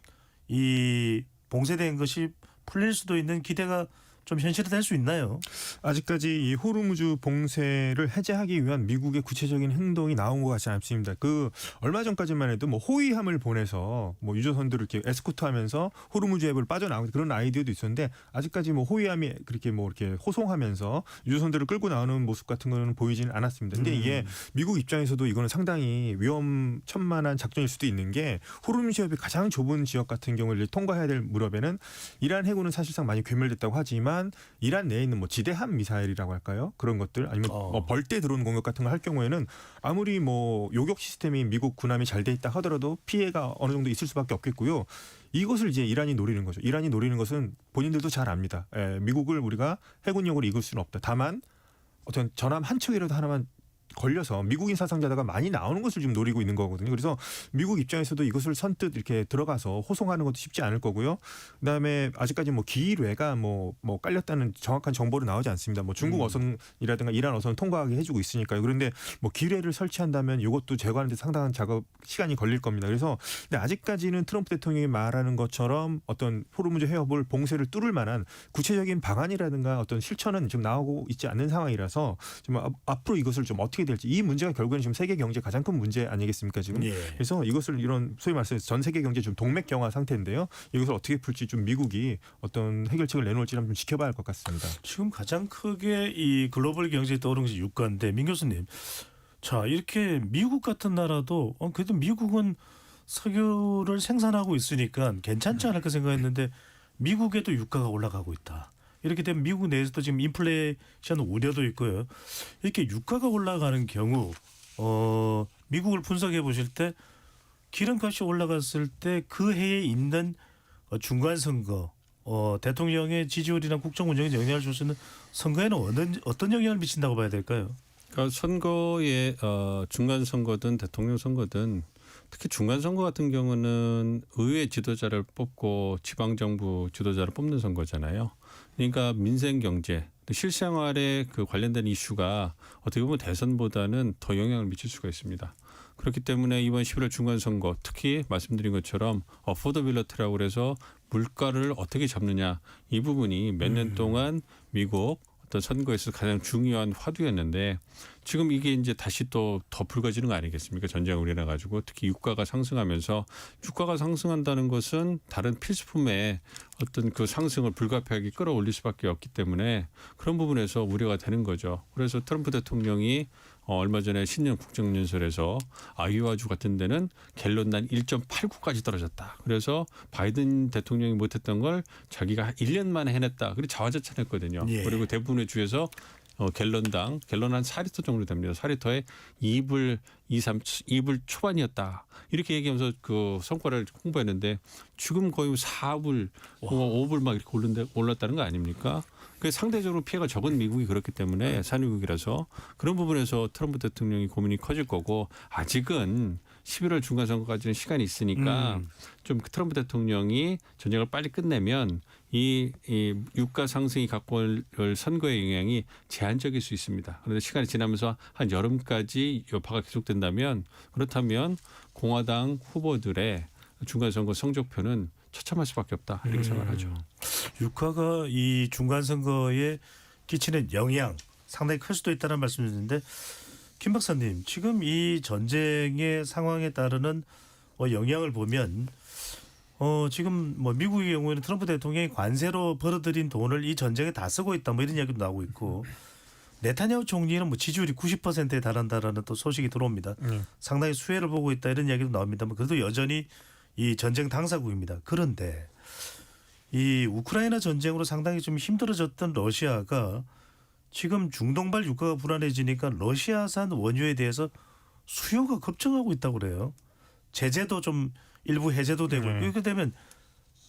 이 봉쇄된 것이 풀릴 수도 있는 기대가 좀 현실화될 수 있나요? 아직까지 이 호르무즈 봉쇄를 해제하기 위한 미국의 구체적인 행동이 나온 것 같지 않습니다. 그 얼마 전까지만 해도 뭐 호위함을 보내서 뭐 유조선들을 이렇게 에스코트하면서 호르무즈 해협을 빠져나오는 그런 아이디어도 있었는데 아직까지 뭐 호위함이 그렇게 뭐 이렇게 호송하면서 유조선들을 끌고 나오는 모습 같은 거는 보이지는 않았습니다. 근데 이게 미국 입장에서도 이거는 상당히 위험천만한 작전일 수도 있는 게 호르무즈 해협이 가장 좁은 지역 같은 경우를 통과해야 될 무렵에는 이란 해군은 사실상 많이 괴멸됐다고 하지만 이란 내에 있는 뭐 지대함 미사일이라고 할까요? 그런 것들 아니면 뭐 벌떼 드론 공격 같은 거 할 경우에는 아무리 뭐 요격 시스템이 미국 군함이 잘 돼 있다 하더라도 피해가 어느 정도 있을 수밖에 없겠고요. 이것을 이제 이란이 노리는 거죠. 이란이 노리는 것은 본인들도 잘 압니다. 미국을 우리가 해군력으로 이길 수는 없다. 다만 어떤 전함 한 척이라도 하나만 걸려서 미국인 사상자가 많이 나오는 것을 지금 노리고 있는 거거든요. 그래서 미국 입장에서도 이것을 선뜻 이렇게 들어가서 호송하는 것도 쉽지 않을 거고요. 그다음에 아직까지 뭐 기뢰가 뭐 깔렸다는 정확한 정보는 나오지 않습니다. 뭐 중국 어선이라든가 이란 어선 통과하게 해주고 있으니까요. 그런데 뭐 기뢰를 설치한다면 이것도 제거하는데 상당한 작업 시간이 걸릴 겁니다. 그래서 근데 아직까지는 트럼프 대통령이 말하는 것처럼 어떤 호르무즈 해협을 봉쇄를 뚫을 만한 구체적인 방안이라든가 어떤 실천은 지금 나오고 있지 않는 상황이라서 좀 앞으로 이것을 좀 어떻게 어떻게 될지 이 문제가 결국에는 지금 세계 경제 가장 큰 문제 아니겠습니까 지금. 예. 그래서 이것을 이런 소위 말해서 전 세계 경제 좀 동맥경화 상태인데요. 이것을 어떻게 풀지 좀 미국이 어떤 해결책을 내놓을지 좀 지켜봐야 할 것 같습니다. 지금 가장 크게 이 글로벌 경제에 떠오르는 것이 유가인데 민 교수님, 자 이렇게 미국 같은 나라도 그래도 미국은 석유를 생산하고 있으니까 괜찮지 않을까 생각했는데 미국에도 유가가 올라가고 있다. 이렇게 되면 미국 내에서도 지금 인플레이션 우려도 있고요. 이렇게 유가가 올라가는 경우 미국을 분석해 보실 때 기름값이 올라갔을 때 그 해에 있는 중간 선거 대통령의 지지율이나 국정 운영에 영향을 줄 수 있는 선거에는 어떤 영향을 미친다고 봐야 될까요? 그러니까 선거에 중간 선거든 대통령 선거든 특히 중간 선거 같은 경우는 의회 지도자를 뽑고 지방 정부 지도자를 뽑는 선거잖아요. 그러니까 민생 경제 또 실생활에 그 관련된 이슈가 어떻게 보면 대선보다는 더 영향을 미칠 수가 있습니다. 그렇기 때문에 이번 11월 중간 선거 특히 말씀드린 것처럼 어포더빌리티라고 그래서 물가를 어떻게 잡느냐 이 부분이 몇 년 동안 미국 어떤 선거에서 가장 중요한 화두였는데 지금 이게 이제 다시 또 더 불거지는 거 아니겠습니까? 전쟁을 일어나 가지고 특히 유가가 상승하면서 유가가 상승한다는 것은 다른 필수품의 어떤 그 상승을 불가피하게 끌어올릴 수밖에 없기 때문에 그런 부분에서 우려가 되는 거죠. 그래서 트럼프 대통령이 얼마 전에 신년 국정연설에서 아이오와주 같은 데는 갤런당 1.89까지 떨어졌다. 그래서 바이든 대통령이 못했던 걸 자기가 1년 만에 해냈다. 그리고 자화자찬했거든요. 예. 그리고 대부분의 주에서 갤런 한 4리터 정도 됩니다. 4리터에 2불 초반이었다. 이렇게 얘기하면서 그 성과를 홍보했는데 지금 거의 4불, 5불 막 이렇게 올랐다는 거 아닙니까? 그 상대적으로 피해가 적은 미국이 그렇기 때문에 산유국이라서 그런 부분에서 트럼프 대통령이 고민이 커질 거고 아직은 11월 중간 선거까지는 시간이 있으니까 좀 트럼프 대통령이 전쟁을 빨리 끝내면 이 유가 상승이 갖고 올 선거의 영향이 제한적일 수 있습니다. 그런데 시간이 지나면서 한 여름까지 여파가 계속된다면 그렇다면 공화당 후보들의 중간 선거 성적표는 처참할 수밖에 없다 이렇게 생각하죠. 유가가 이 중간 선거에 끼치는 영향 상당히 클 수도 있다는 말씀이셨는데 김 박사님 지금 이 전쟁의 상황에 따르는 영향을 보면 지금 뭐 미국의 경우에는 트럼프 대통령이 관세로 벌어들인 돈을 이 전쟁에 다 쓰고 있다 뭐 이런 이야기도 나오고 있고 네타냐후 총리는 뭐 지지율이 90%에 달한다라는 또 소식이 들어옵니다. 상당히 수혜를 보고 있다 이런 이야기도 나옵니다만 그래도 여전히 이 전쟁 당사국입니다. 그런데 이 우크라이나 전쟁으로 상당히 좀 힘들어졌던 러시아가 지금 중동발 유가가 불안해지니까 러시아산 원유에 대해서 수요가 급증하고 있다고 그래요. 제재도 좀 일부 해제도 되고 이렇게 되면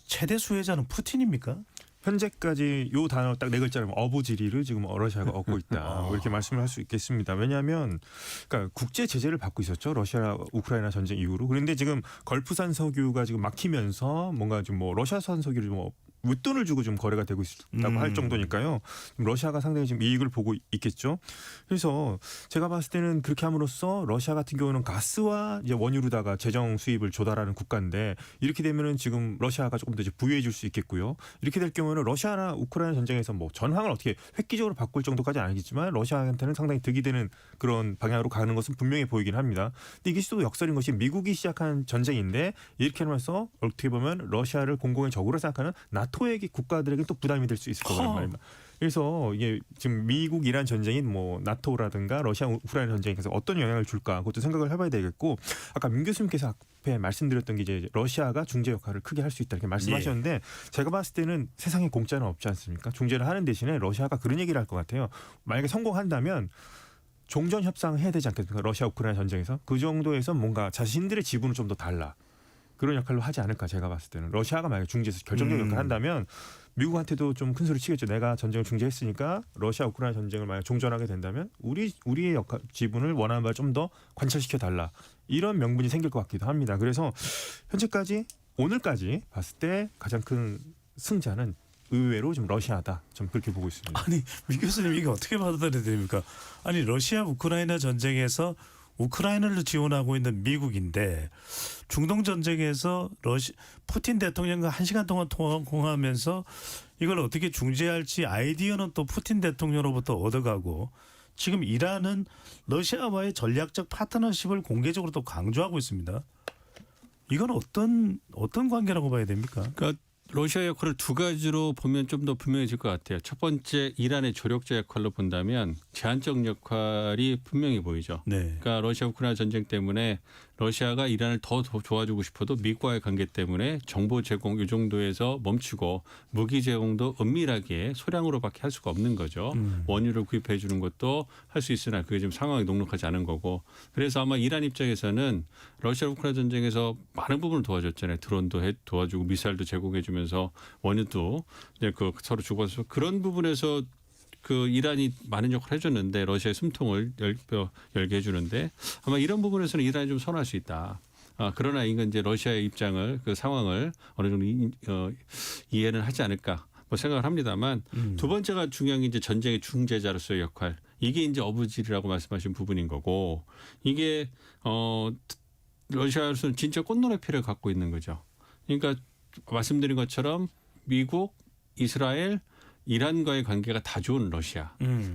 최대 수혜자는 푸틴입니까? 현재까지 요 단어 딱 네 글자로 어부지리를 지금 러시아가 얻고 있다. 뭐 이렇게 말씀을 할 수 있겠습니다. 왜냐하면 그러니까 국제 제재를 받고 있었죠. 러시아 우크라이나 전쟁 이후로. 그런데 지금 걸프산 석유가 지금 막히면서 뭔가 좀 뭐 러시아산 석유를 뭐 윗돈을 주고 좀 거래가 되고 있다고 할 정도니까요. 러시아가 상당히 지금 이익을 보고 있겠죠. 그래서 제가 봤을 때는 그렇게 함으로써 러시아 같은 경우는 가스와 이제 원유로다가 재정 수입을 조달하는 국가인데 이렇게 되면은 지금 러시아가 조금 더 이제 부유해 질 수 있겠고요. 이렇게 될 경우는 러시아나 우크라이나 전쟁에서 뭐 전황을 어떻게 획기적으로 바꿀 정도까지는 아니겠지만 러시아한테는 상당히 득이 되는 그런 방향으로 가는 것은 분명히 보이긴 합니다. 근데 이게 또 역설인 것이 미국이 시작한 전쟁인데 이렇게 하면서 어떻게 보면 러시아를 공공의 적으로 생각하는 나토의 국가들에게 또 부담이 될 수 있을 거란 말입니다. 그래서 이게 지금 미국 이란 전쟁인 뭐 나토라든가 러시아 우크라이나 전쟁에서 어떤 영향을 줄까 그것도 생각을 해봐야 되겠고 아까 민 교수님께서 앞에 말씀드렸던 게 이제 러시아가 중재 역할을 크게 할 수 있다 이렇게 말씀하셨는데 제가 봤을 때는 세상에 공짜는 없지 않습니까? 중재를 하는 대신에 러시아가 그런 얘기를 할 것 같아요. 만약에 성공한다면 종전 협상을 해야 되지 않겠습니까? 러시아 우크라이나 전쟁에서 그 정도에서 뭔가 자신들의 지분을 좀 더 달라. 그런 역할로 하지 않을까 제가 봤을 때는 러시아가 만약에 중재에서 결정적인 역할을 한다면 미국한테도 좀 큰 소리 치겠죠. 내가 전쟁을 중재했으니까 러시아 우크라이나 전쟁을 만약 종전하게 된다면 우리의 역할 지분을 원하는 바를 좀 더 관철시켜 달라. 이런 명분이 생길 것 같기도 합니다. 그래서 현재까지 오늘까지 봤을 때 가장 큰 승자는 의외로 좀 러시아다. 좀 그렇게 보고 있습니다. 아니 민 교수님 이게 어떻게 받아들여야 됩니까? 아니 러시아 우크라이나 전쟁에서 우크라이나를 지원하고 있는 미국인데 중동 전쟁에서 푸틴 대통령과 1시간 동안 통화하면서 이걸 어떻게 중재할지 아이디어는 또 푸틴 대통령으로부터 얻어가고 지금 이란은 러시아와의 전략적 파트너십을 공개적으로 또 강조하고 있습니다. 이건 어떤 관계라고 봐야 됩니까? 그러니까 러시아 역할을 두 가지로 보면 좀 더 분명해질 것 같아요. 첫 번째 이란의 조력자 역할로 본다면 제한적 역할이 분명히 보이죠. 네. 그러니까 러시아 우크라이나 전쟁 때문에 러시아가 이란을 더 도와주고 싶어도 미국과의 관계 때문에 정보 제공 이 정도에서 멈추고 무기 제공도 은밀하게 소량으로밖에 할 수가 없는 거죠. 원유를 구입해 주는 것도 할 수 있으나 그게 지금 상황이 녹록하지 않은 거고. 그래서 아마 이란 입장에서는 러시아 우크라이나 전쟁에서 많은 부분을 도와줬잖아요. 드론도 도와주고 미사일도 제공해 주면서 원유도 이제 그 서로 주고서 그런 부분에서 그 이란이 많은 역할을 해줬는데 러시아의 숨통을 열게 해주는데 아마 이런 부분에서는 이란이 좀 선호할 수 있다. 그러나 이건 이제 러시아의 입장을 그 상황을 어느 정도 이해는 하지 않을까 뭐 생각을 합니다만 두 번째가 중요한 게 이제 전쟁의 중재자로서의 역할. 이게 이제 어부질이라고 말씀하신 부분인 거고 이게 러시아로서는 진짜 꽃놀이패를 갖고 있는 거죠. 그러니까 말씀드린 것처럼 미국, 이스라엘 이란과의 관계가 다 좋은 러시아.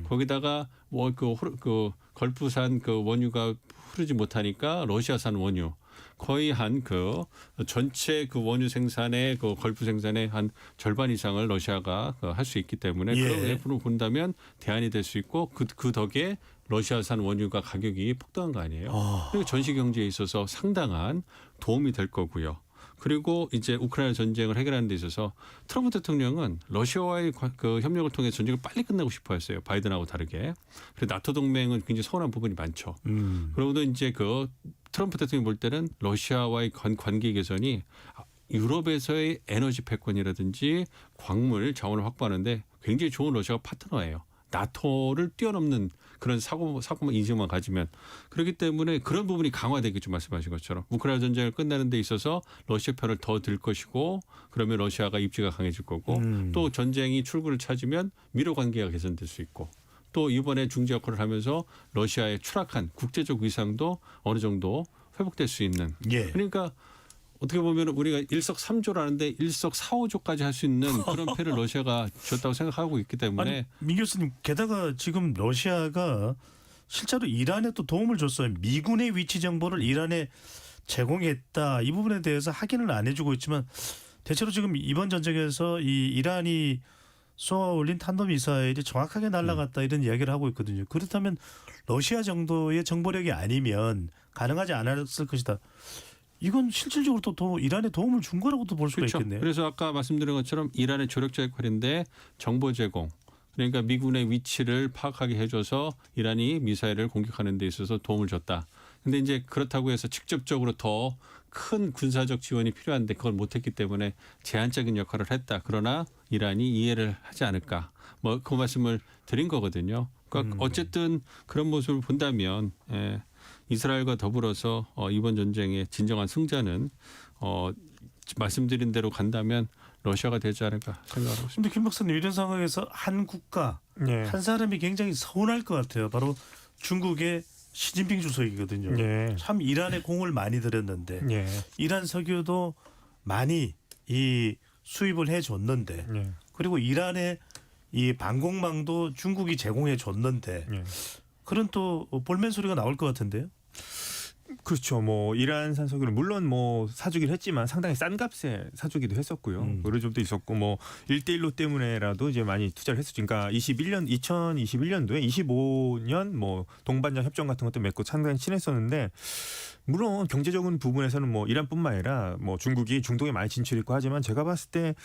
거기다가 뭐 그 걸프산 그 원유가 흐르지 못하니까 러시아산 원유 거의 한 그 전체 그 원유 생산의 그 걸프 생산의 한 절반 이상을 러시아가 할 수 있기 때문에 예. 그런 F로 본다면 대안이 될 수 있고 그 덕에 러시아산 원유가 가격이 폭등한 거 아니에요. 그리고 전시 경제에 있어서 상당한 도움이 될 거고요. 그리고 이제 우크라이나 전쟁을 해결하는 데 있어서 트럼프 대통령은 러시아와의 그 협력을 통해 전쟁을 빨리 끝내고 싶어 했어요. 바이든하고 다르게. 그래서 나토 동맹은 굉장히 서운한 부분이 많죠. 그러고도 이제 그 트럼프 대통령이 볼 때는 러시아와의 관계 개선이 유럽에서의 에너지 패권이라든지 광물 자원을 확보하는데 굉장히 좋은 러시아가 파트너예요. 나토를 뛰어넘는 그런 사고만 인식만 가지면 그렇기 때문에 그런 부분이 강화되겠죠. 말씀하신 것처럼 우크라이나 전쟁을 끝내는 데 있어서 러시아 편을 더 들 것이고 그러면 러시아가 입지가 강해질 거고 또 전쟁이 출구를 찾으면 미러 관계가 개선될 수 있고 또 이번에 중재 역할을 하면서 러시아의 추락한 국제적 위상도 어느 정도 회복될 수 있는 예. 그러니까 어떻게 보면 우리가 일석삼조라는데 일석사오조까지 할 수 있는 그런 패를 러시아가 줬다고 생각하고 있기 때문에 아니, 민 교수님 게다가 지금 러시아가 실제로 이란에 또 도움을 줬어요. 미군의 위치 정보를 이란에 제공했다. 이 부분에 대해서 확인을 안 해주고 있지만 대체로 지금 이번 전쟁에서 이 이란이 쏘아 올린 탄도미사일이 정확하게 날아갔다 이런 이야기를 하고 있거든요. 그렇다면 러시아 정도의 정보력이 아니면 가능하지 않았을 것이다. 이건 실질적으로 또 이란에 도움을 준 거라고도 볼 수가 그렇죠. 있겠네요. 그래서 아까 말씀드린 것처럼 이란의 조력자 역할인데 정보 제공 그러니까 미군의 위치를 파악하게 해줘서 이란이 미사일을 공격하는 데 있어서 도움을 줬다. 근데 이제 그렇다고 해서 직접적으로 더 큰 군사적 지원이 필요한데 그걸 못했기 때문에 제한적인 역할을 했다. 그러나 이란이 이해를 하지 않을까. 뭐 그 말씀을 드린 거거든요. 그러니까 어쨌든 그런 모습을 본다면 이스라엘과 더불어서 이번 전쟁의 진정한 승자는 말씀드린 대로 간다면 러시아가 되지 않을까 생각하고 있습니다. 근데 김 박사님 이런 상황에서 한 국가 예. 한 사람이 굉장히 서운할 것 같아요. 바로 중국의 시진핑 주석이거든요. 예. 참 이란에 공을 많이 들였는데 예. 이란 석유도 많이 이 수입을 해줬는데 예. 그리고 이란의 이 방공망도 중국이 제공해 줬는데 예. 그런 또 볼멘 소리가 나올 것 같은데요. 그렇죠. 뭐 이란산 석유를 물론 뭐 사주기를 했지만 상당히 싼 값에 사주기도 했었고요. 그런 점도 있었고 뭐 1대1로 때문에라도 이제 많이 투자를 했었죠. 그러니까 2021년도에 25년 뭐 동반자 협정 같은 것도 맺고 상당히 친했었는데 물론 경제적인 부분에서는 뭐 이란뿐만 아니라 뭐 중국이 중동에 많이 진출했고 하지만 제가 봤을 때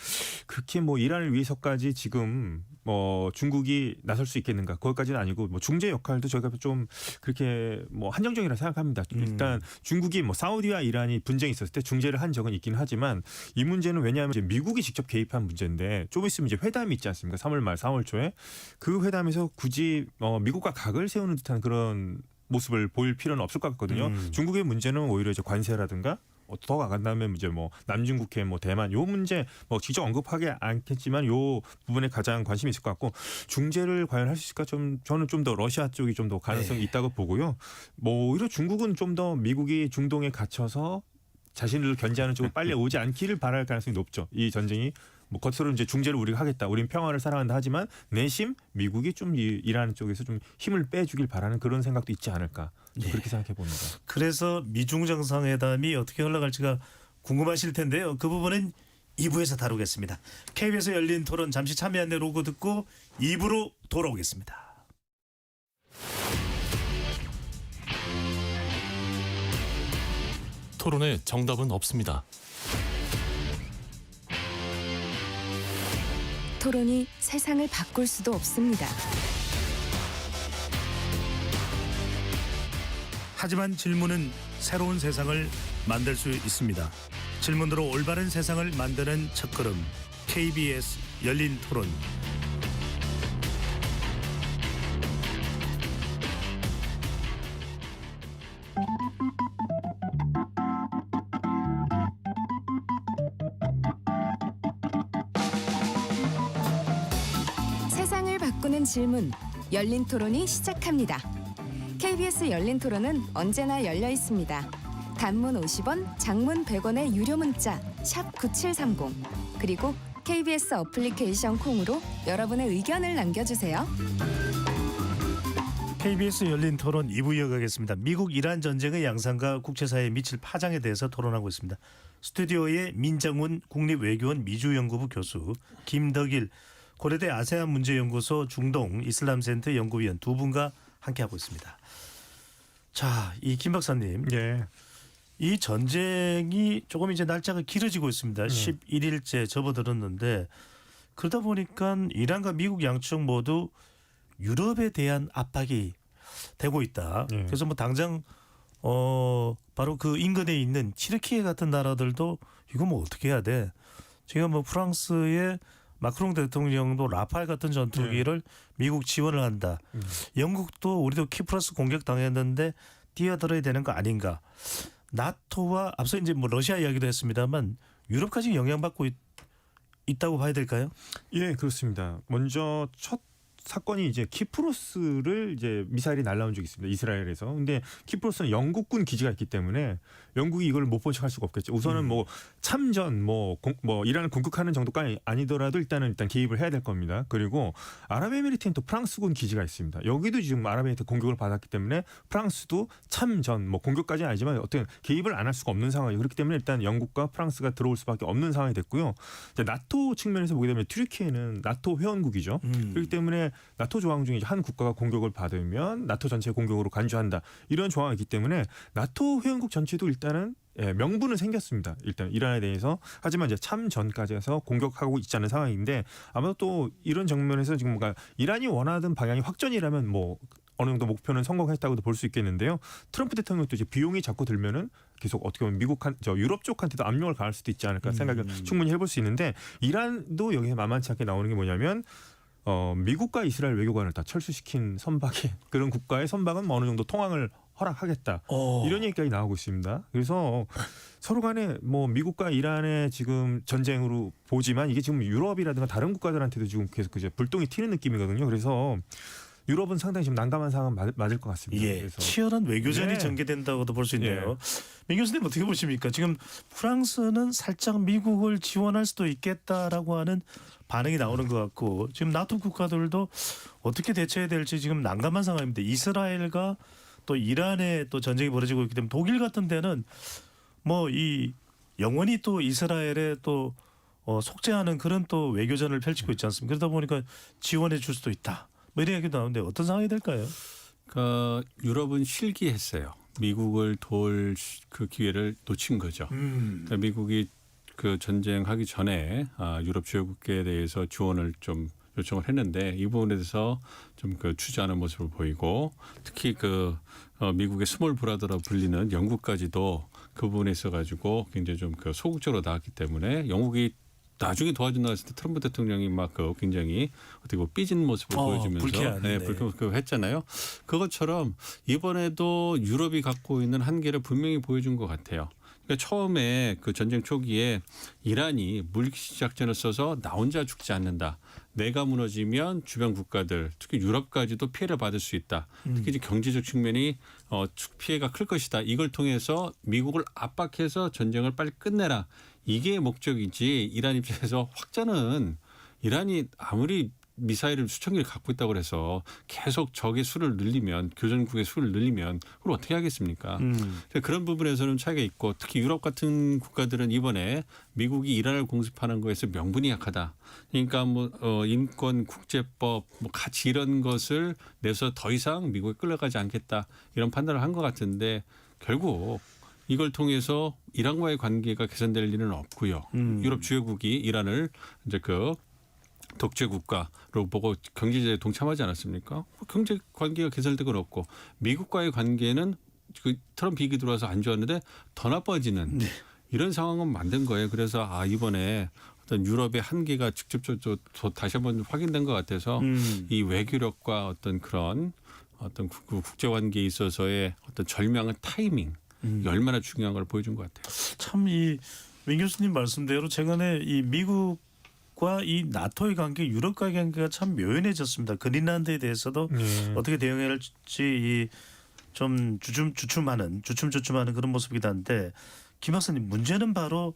그렇게 뭐 이란을 위해서까지 지금 뭐 중국이 나설 수 있겠는가 그것까지는 아니고 뭐 중재 역할도 저희가 좀 그렇게 뭐 한정적이라 생각합니다. 일단 중국이 뭐 사우디와 이란이 분쟁이 있었을 때 중재를 한 적은 있긴 하지만 이 문제는 왜냐하면 이제 미국이 직접 개입한 문제인데 좀 있으면 이제 회담이 있지 않습니까? 3월 말 4월 초에 그 회담에서 굳이 미국과 각을 세우는 듯한 그런 모습을 보일 필요는 없을 것 같거든요. 중국의 문제는 오히려 이제 관세라든가 더 나간다면 이제 뭐 남중국해, 뭐 대만 요 문제 뭐 직접 언급하지 않겠지만 요 부분에 가장 관심이 있을 것 같고 중재를 과연 할 수 있을까 좀 저는 좀 더 러시아 쪽이 좀 더 가능성이 있다고 보고요. 뭐 오히려 중국은 좀 더 미국이 중동에 갇혀서 자신을 견제하는 쪽으로 빨리 오지 않기를 바랄 가능성이 높죠. 이 전쟁이 뭐 겉으로 이제 중재를 우리가 하겠다. 우린 평화를 사랑한다 하지만 내심 미국이 좀 이란 쪽에서 좀 힘을 빼주길 바라는 그런 생각도 있지 않을까. 좀 그렇게 생각해 봅니다. 그래서 미중 정상회담이 어떻게 흘러갈지가 궁금하실 텐데요. 그 부분은 2부에서 다루겠습니다. KBS 열린 토론 잠시 참여 안내 로고 듣고 2부로 돌아오겠습니다. 토론에 정답은 없습니다. 토론이 세상을 바꿀 수도 없습니다. 하지만 질문은 새로운 세상을 만들 수 있습니다. 질문으로 올바른 세상을 만드는 첫걸음 KBS 열린 토론. 세상을 바꾸는 질문 열린 토론이 시작합니다. KBS 열린 토론은 언제나 열려 있습니다. 단문 50원, 장문 100원의 유료 문자 샵 9730 그리고 KBS 어플리케이션 콩으로 여러분의 의견을 남겨주세요. KBS 열린 토론 2부 이어가겠습니다. 미국 이란 전쟁의 양상과 국제사회에 미칠 파장에 대해서 토론하고 있습니다. 스튜디오에 민정훈 국립외교원 미주연구부 교수, 김덕일 고려대 아세안 문제연구소 중동 이슬람센터 연구위원 두 분과 함께하고 있습니다. 자, 이 김 박사님. 예. 이 전쟁이 조금 이제 날짜가 길어지고 있습니다. 11일째 접어들었는데 그러다 보니까 이란과 미국 양측 모두 유럽에 대한 압박이 되고 있다. 그래서 뭐 당장 바로 그 인근에 있는 튀르키예 같은 나라들도 이거 뭐 어떻게 해야 돼? 지금 뭐 프랑스의 마크롱 대통령도 라팔 같은 전투기를 미국 지원을 한다. 영국도 우리도 키프러스 공격 당했는데 뛰어들어야 되는 거 아닌가? 나토와 앞서 이제 뭐 러시아 이야기도 했습니다만 유럽까지 영향받고 있다고 봐야 될까요? 예, 그렇습니다. 먼저 첫 사건이 이제 키프로스를 이제 미사일이 날라온 적이 있습니다. 이스라엘에서. 근데 키프로스는 영국군 기지가 있기 때문에 영국이 이걸 못 본척할 수가 없겠죠. 우선은 뭐 참전 뭐 이란을 공격하는 정도까지 아니더라도 일단 개입을 해야 될 겁니다. 그리고 아랍에미리트는 또 프랑스군 기지가 있습니다. 여기도 지금 아랍에미리트 공격을 받았기 때문에 프랑스도 참전 뭐 공격까지는 아니지만 어떤 개입을 안 할 수가 없는 상황이에요. 그렇기 때문에 일단 영국과 프랑스가 들어올 수밖에 없는 상황이 됐고요. 이제 나토 측면에서 보게 되면 튀르키예는 나토 회원국이죠. 그렇기 때문에 나토 조항 중에 한 국가가 공격을 받으면 나토 전체 공격으로 간주한다. 이런 조항이 있기 때문에 나토 회원국 전체도 일단은 명분은 생겼습니다. 일단 이란에 대해서. 하지만 이제 참전까지 해서 공격하고 있지 않은 상황인데 아마도 또 이런 정면에서 지금 뭔가 이란이 원하던 방향이 확전이라면 뭐 어느 정도 목표는 성공했다고도 볼 수 있겠는데요. 트럼프 대통령도 이제 비용이 자꾸 들면은 계속 어떻게 보면 유럽 쪽한테도 압력을 가할 수도 있지 않을까 생각을 충분히 해볼 수 있는데 이란도 여기에 만만치 않게 나오는 게 뭐냐면 미국과 이스라엘 외교관을 다 철수시킨 선박이 그런 국가의 선박은 뭐 어느 정도 통항을 허락하겠다. 이런 얘기까지 나오고 있습니다. 그래서 서로 간에 뭐 미국과 이란의 지금 전쟁으로 보지만 이게 지금 유럽이라든가 다른 국가들한테도 지금 계속 이제 불똥이 튀는 느낌이거든요. 그래서 유럽은 상당히 지금 난감한 상황 맞을 것 같습니다. 예, 그래서. 치열한 외교전이 전개된다고도 볼 수 있네요. 민 교수님 어떻게 보십니까? 지금 프랑스는 살짝 미국을 지원할 수도 있겠다라고 하는 반응이 나오는 것 같고 지금 나토 국가들도 어떻게 대처해야 될지 지금 난감한 상황입니다. 이스라엘과 또 이란의 또 전쟁이 벌어지고 있기 때문에 독일 같은 데는 뭐 이 영원히 또 이스라엘에 또 속죄하는 그런 또 외교전을 펼치고 있지 않습니까? 그러다 보니까 지원해 줄 수도 있다. 뭐 이런 얘기도 나오는데 어떤 상황이 될까요? 그러니까 유럽은 실기했어요. 미국을 도울 그 기회를 놓친 거죠. 그러니까 미국이 그 전쟁하기 전에 유럽 주요국에 대해서 지원을 좀 요청을 했는데 이 부분에 대해서 좀 그 주저하는 모습을 보이고 특히 그 미국의 스몰 브라더라 불리는 영국까지도 그 부분에 있어 가지고 굉장히 좀 그 소극적으로 나왔기 때문에 영국이 나중에 도와준다고 했을 때 트럼프 대통령이 막 그 굉장히 어떻게 보면 삐진 모습을 보여주면서 불쾌 했잖아요. 그것처럼 이번에도 유럽이 갖고 있는 한계를 분명히 보여준 것 같아요. 그러니까 처음에 그 전쟁 초기에 이란이 물리식 작전을 써서 나 혼자 죽지 않는다. 내가 무너지면 주변 국가들 특히 유럽까지도 피해를 받을 수 있다. 특히 이제 경제적 측면이 피해가 클 것이다. 이걸 통해서 미국을 압박해서 전쟁을 빨리 끝내라. 이게 목적이지 이란 입장에서 확전은 이란이 아무리 미사일을 수천 개를 갖고 있다고 해서 계속 적의 수를 늘리면 교전국의 수를 늘리면 그걸 어떻게 하겠습니까? 그런 부분에서는 차이가 있고 특히 유럽 같은 국가들은 이번에 미국이 이란을 공습하는 거에서 명분이 약하다. 그러니까 뭐 인권 국제법 뭐 같이 이런 것을 내서 더 이상 미국에 끌려가지 않겠다 이런 판단을 한 것 같은데 결국 이걸 통해서 이란과의 관계가 개선될 리는 없고요. 유럽 주요국이 이란을 이제 그 독재 국가로 보고 경제제에 동참하지 않았습니까? 경제 관계가 개선되건 없고 미국과의 관계는 그 트럼프 위기 들어와서 안 좋았는데 더 나빠지는 이런 상황은 만든 거예요. 그래서 이번에 어떤 유럽의 한계가 직접적으로 다시 한번 확인된 것 같아서 이 외교력과 어떤 그런 어떤 국제 관계에 있어서의 어떤 절묘한 타이밍 이게 얼마나 중요한 걸 보여준 것 같아요. 참 이 민 교수님 말씀대로 최근에 이 미국과 이 나토의 관계, 유럽과의 관계가 참 묘연해졌습니다. 그린란드에 대해서도 어떻게 대응해야 할지 좀 주춤주춤하는 그런 모습이긴 한데 김 박사님 문제는 바로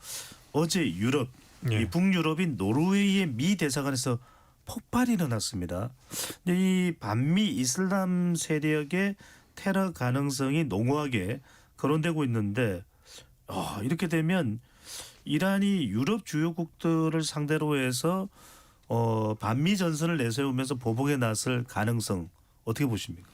어제 유럽, 이 북유럽인 노르웨이의 미 대사관에서 폭발이 일어났습니다. 이 반미 이슬람 세력의 테러 가능성이 농후하게 거론되고 있는데 이렇게 되면 이란이 유럽 주요국들을 상대로 해서 반미 전선을 내세우면서 보복에 나설 가능성 어떻게 보십니까?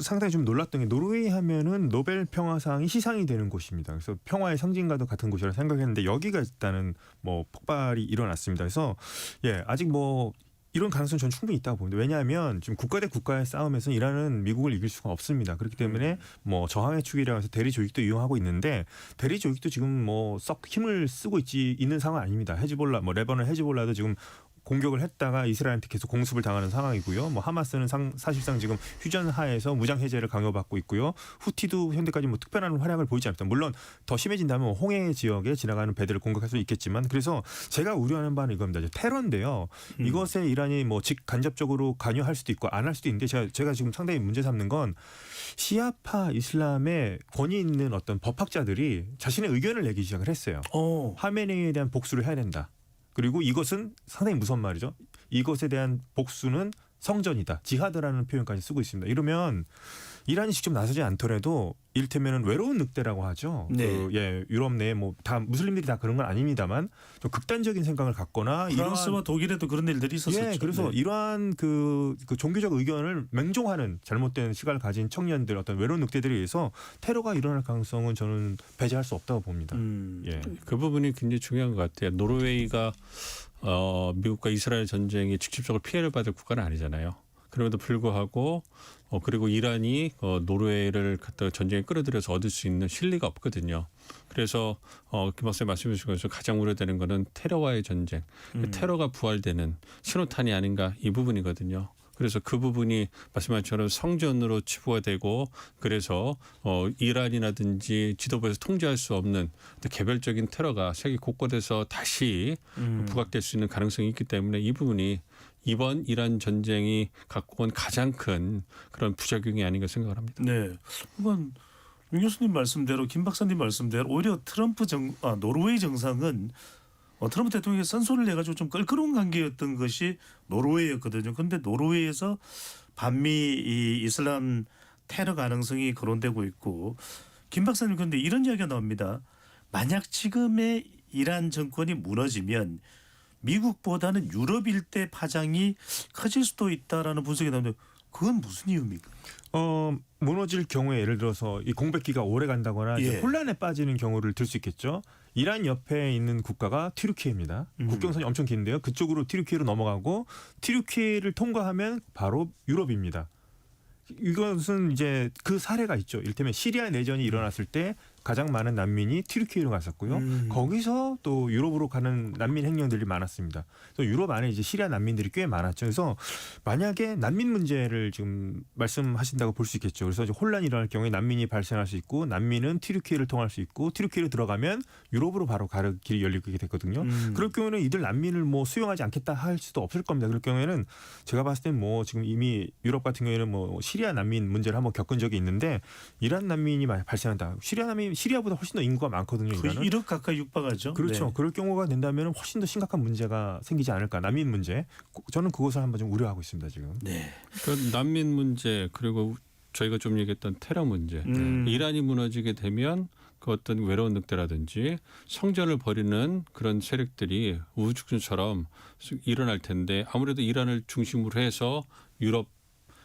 상당히 좀 놀랐던 게 노르웨이 하면은 노벨 평화상이 시상이 되는 곳입니다. 그래서 평화의 상징과도 같은 곳이라 생각했는데 여기가 일단은 뭐 폭발이 일어났습니다. 그래서 아직 뭐 이런 가능성은 전 충분히 있다고 봅니다. 왜냐하면 지금 국가 대 국가의 싸움에서는 이란은 미국을 이길 수가 없습니다. 그렇기 때문에 뭐 저항의 축이라고 해서 대리 조직도 이용하고 있는데 대리 조직도 지금 뭐 썩 힘을 쓰고 있는 상황 아닙니다. 헤즈볼라, 뭐 레바논 헤즈볼라도 지금 공격을 했다가 이스라엘한테 계속 공습을 당하는 상황이고요. 뭐 하마스는 사실상 지금 휴전하에서 무장 해제를 강요받고 있고요. 후티도 현재까지 뭐 특별한 활약을 보이지 않습니다. 물론 더 심해진다면 홍해 지역에 지나가는 배들을 공격할 수 있겠지만 그래서 제가 우려하는 바는 이겁니다. 테러인데요. 이것에 이란이 뭐 간접적으로 관여할 수도 있고 안 할 수도 있는데 제가 지금 상당히 문제 삼는 건 시아파 이슬람의 권위 있는 어떤 법학자들이 자신의 의견을 내기 시작을 했어요. 하메네이에 대한 복수를 해야 된다. 그리고 이것은 상당히 무서운 말이죠. 이것에 대한 복수는 성전이다. 지하드라는 표현까지 쓰고 있습니다. 이러면 이란이 직접 나서지 않더라도 이를테면은 외로운 늑대라고 하죠. 유럽 내에 뭐 다 무슬림들이 다 그런 건 아닙니다만 좀 극단적인 생각을 갖거나 프랑스와 독일에도 그런 일들이 있었었죠. 그래서 이러한 그 종교적 의견을 맹종하는 잘못된 시각을 가진 청년들 어떤 외로운 늑대들에 의해서 테러가 일어날 가능성은 저는 배제할 수 없다고 봅니다. 그 부분이 굉장히 중요한 것 같아요. 노르웨이가 미국과 이스라엘 전쟁에 직접적으로 피해를 받을 국가는 아니잖아요. 그럼에도 불구하고 그리고 이란이 노르웨이를 갖다가 전쟁에 끌어들여서 얻을 수 있는 실리가 없거든요. 그래서 김 박사님 말씀해 주신 것처럼 가장 우려되는 것은 테러와의 전쟁, 테러가 부활되는 신호탄이 아닌가 이 부분이거든요. 그래서 그 부분이 말씀하신 것처럼 성전으로 치부가 되고 그래서 이란이라든지 지도부에서 통제할 수 없는 개별적인 테러가 세계 곳곳에서 다시 부각될 수 있는 가능성이 있기 때문에 이 부분이 이번 이란 전쟁이 갖고 온 가장 큰 그런 부작용이 아닌가 생각을 합니다. 네, 이건 민 교수님 말씀대로 김 박사님 말씀대로 오히려 노르웨이 정상은 트럼프 대통령이 선소를 내가지고 좀 껄끄러운 관계였던 것이 노르웨이였거든요. 그런데 노르웨이에서 반미 이슬람 테러 가능성이 거론되고 있고 김 박사님 그런데 이런 이야기가 나옵니다. 만약 지금의 이란 정권이 무너지면 미국보다는 유럽 일대 파장이 커질 수도 있다라는 분석이 나오는데 그건 무슨 이유입니까? 무너질 경우에 예를 들어서 이 공백기가 오래 간다거나 이제 혼란에 빠지는 경우를 들 수 있겠죠. 이란 옆에 있는 국가가 튀르키예입니다. 국경선이 엄청 긴데요. 그쪽으로 튀르키예로 넘어가고 튀르키예를 통과하면 바로 유럽입니다. 이것은 이제 그 사례가 있죠. 이를테면 시리아 내전이 일어났을 때 가장 많은 난민이 튀르키예로 갔었고요. 거기서 또 유럽으로 가는 난민 행령들이 많았습니다. 그래서 유럽 안에 이제 시리아 난민들이 꽤 많았죠. 그래서 만약에 난민 문제를 지금 말씀하신다고 볼 수 있겠죠. 그래서 이제 혼란이 일어날 경우에 난민이 발생할 수 있고 난민은 튀르키예를 통할 수 있고 튀르키예로 들어가면 유럽으로 바로 가는 길이 열리게 됐거든요. 그럴 경우는 이들 난민을 뭐 수용하지 않겠다 할 수도 없을 겁니다. 그럴 경우에는 제가 봤을 땐 뭐 지금 이미 유럽 같은 경우에는 뭐 시리아 난민 문제를 한번 겪은 적이 있는데 이란 난민이 발생한다. 시리아 난민이 시리아보다 훨씬 더 인구가 많거든요. 거의 이란은. 1억 가까이 육박하죠. 그렇죠. 네. 그럴 경우가 된다면 훨씬 더 심각한 문제가 생기지 않을까. 난민 문제. 저는 그것을 한번 좀 우려하고 있습니다. 지금. 네. 그 난민 문제 그리고 저희가 좀 얘기했던 테러 문제. 이란이 무너지게 되면 그 어떤 외로운 늑대라든지 성전을 벌이는 그런 세력들이 우후죽순처럼 일어날 텐데 아무래도 이란을 중심으로 해서 유럽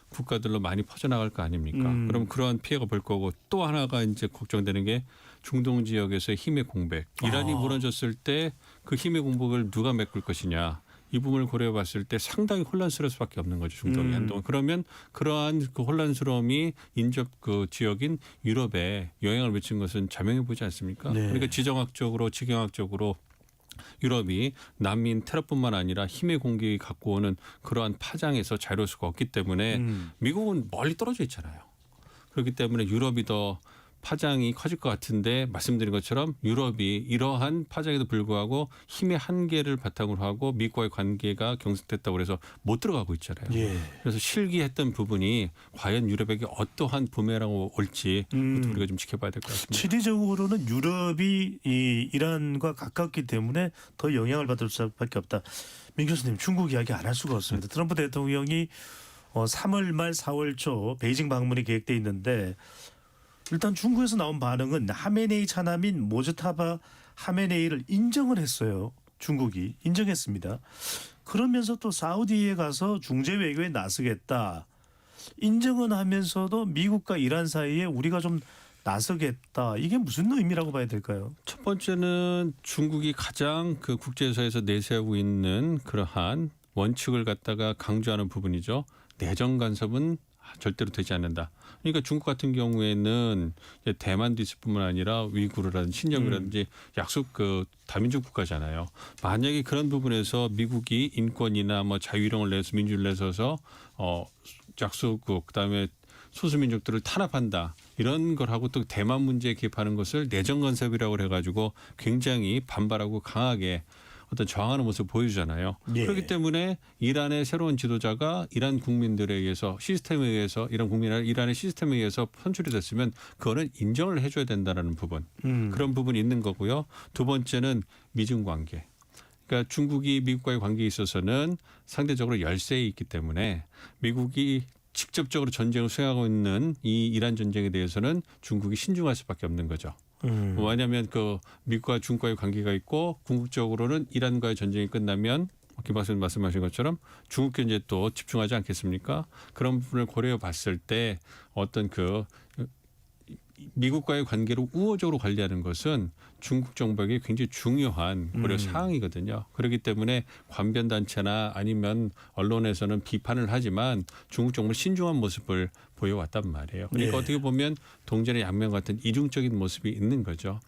국가들로 많이 퍼져나갈 거 아닙니까? 그럼 그러한 피해가 볼 거고 또 하나가 이제 걱정되는 게 중동 지역에서의 힘의 공백. 이란이 무너졌을 때 그 힘의 공백을 누가 메꿀 것이냐. 이 부분을 고려해 봤을 때 상당히 혼란스러울 수밖에 없는 거죠. 중동이 한동안. 그러면 그러한 그 혼란스러움이 인접 그 지역인 유럽에 영향을 미친 것은 자명해 보이지 않습니까? 네. 그러니까 지정학적으로 지경학적으로 유럽이 난민 테러뿐만 아니라 힘의 공격이 갖고 오는 그러한 파장에서 자유로울 수가 없기 때문에 미국은 멀리 떨어져 있잖아요. 그렇기 때문에 유럽이 더 파장이 커질 것 같은데 말씀드린 것처럼 유럽이 이러한 파장에도 불구하고 힘의 한계를 바탕으로 하고 미국과의 관계가 경색됐다고 해서 못 들어가고 있잖아요. 예. 그래서 실기했던 부분이 과연 유럽에게 어떠한 부메랑으로 올지 그것도 우리가 좀 지켜봐야 될 것 같습니다. 실리적으로는 유럽이 이 이란과 가깝기 때문에 더 영향을 받을 수밖에 없다. 민 교수님, 중국 이야기 안 할 수가 없습니다. 트럼프 대통령이 3월 말 4월 초 베이징 방문이 계획돼 있는데 일단 중국에서 나온 반응은 하메네이 차남인 모즈타바 하메네이를 인정을 했어요. 중국이 인정했습니다. 그러면서 또 사우디에 가서 중재 외교에 나서겠다. 인정은 하면서도 미국과 이란 사이에 우리가 좀 나서겠다. 이게 무슨 의미라고 봐야 될까요? 첫 번째는 중국이 가장 그 국제사회에서 내세우고 있는 그러한 원칙을 갖다가 강조하는 부분이죠. 내정 간섭은 절대로 되지 않는다. 그러니까 중국 같은 경우에는 대만도 있을 뿐만 아니라 위구르라든지 신疆이라든지 약속 그 다민족 국가잖아요. 만약에 그런 부분에서 미국이 인권이나 뭐 자유 이런 내서 민주를 내서서 약소국 그다음에 소수민족들을 탄압한다. 이런 걸 하고 또 대만 문제에 개입하는 것을 내정 간섭이라고 해가지고 굉장히 반발하고 강하게 어떤 저항하는 모습을 보여주잖아요. 예. 그렇기 때문에 이란의 새로운 지도자가 이란 국민들에 의해서 시스템에 의해서 이란 국민이나 이란의 시스템에 의해서 선출이 됐으면 그거는 인정을 해줘야 된다는 부분. 그런 부분이 있는 거고요. 두 번째는 미중 관계. 그러니까 중국이 미국과의 관계에 있어서는 상대적으로 열세에 있기 때문에 미국이 직접적으로 전쟁을 수행하고 있는 이 이란 전쟁에 대해서는 중국이 신중할 수밖에 없는 거죠. 왜냐하면 그 미국과 중국과의 관계가 있고 궁극적으로는 이란과의 전쟁이 끝나면 김 박사님 말씀하신 것처럼 중국 경제에 또 집중하지 않겠습니까? 그런 부분을 고려해 봤을 때 어떤 그 미국과의 관계를 우호적으로 관리하는 것은 중국 정부에게 굉장히 중요한 고려 사항이거든요. 그렇기 때문에 관변 단체나 아니면 언론에서는 비판을 하지만 중국 정부는 신중한 모습을 보여왔단 말이에요. 그러니까 예. 어떻게 보면 동전의 양면 같은 이중적인 모습이 있는 거죠.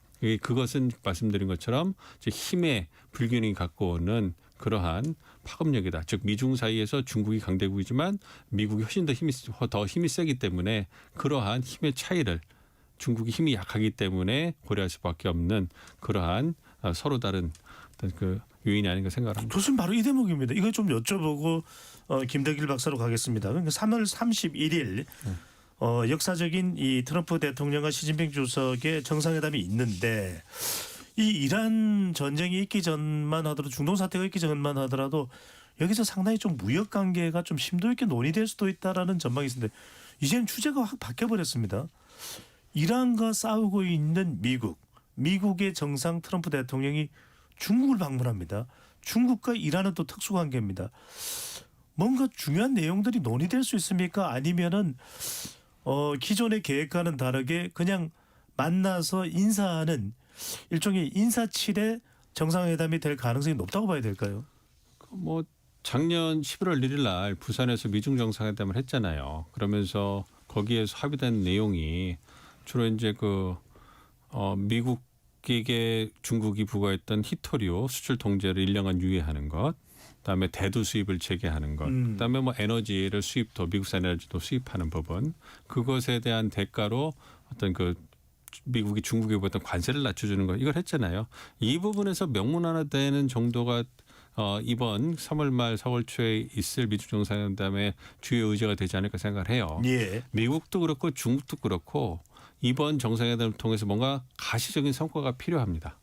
그것은 말씀드린 것처럼 힘의 불균형이 갖고 오는 그러한 파급력이다. 즉 미중 사이에서 중국이 강대국이지만 미국이 훨씬 더 힘이 세기 때문에 그러한 힘의 차이를 중국이 힘이 약하기 때문에 고려할 수밖에 없는 그러한 서로 다른 어떤 그 요인이 아닌가 생각합니다. 교수님 바로 이 대목입니다. 이거 좀 여쭤보고 김덕일 박사로 가겠습니다. 그러니까 3월 31일 역사적인 이 트럼프 대통령과 시진핑 주석의 정상회담이 있는데 이 이란 전쟁이 있기 전만 하더라도 중동 사태가 있기 전만 하더라도 여기서 상당히 좀 무역 관계가 좀 심도 있게 논의될 수도 있다라는 전망이 있는데 이제는 주제가 확 바뀌어 버렸습니다. 이란과 싸우고 있는 미국의 정상 트럼프 대통령이 중국을 방문합니다. 중국과 이란은 또 특수관계입니다. 뭔가 중요한 내용들이 논의될 수 있습니까? 아니면은 기존의 계획과는 다르게 그냥 만나서 인사하는 일종의 인사치레 정상회담이 될 가능성이 높다고 봐야 될까요? 뭐 작년 11월 1일 날 부산에서 미중 정상회담을 했잖아요. 그러면서 거기에서 합의된 내용이 주로 이제 미국에게 중국이 부과했던 히토리오 수출 통제를 1년간 유예하는 것, 그다음에 대두 수입을 재개하는 것, 그다음에 뭐 에너지를 수입도 미국산 에너지도 수입하는 부분, 그것에 대한 대가로 어떤 그 미국이 중국에 보던 관세를 낮춰주는 것 이걸 했잖아요. 이 부분에서 명문화되는 정도가 이번 3월 말 4월 초에 있을 미중 정상회담의 주요 의제가 되지 않을까 생각을 해요. 예. 미국도 그렇고 중국도 그렇고 이번 정상회담을 통해서 뭔가 가시적인 성과가 필요합니다.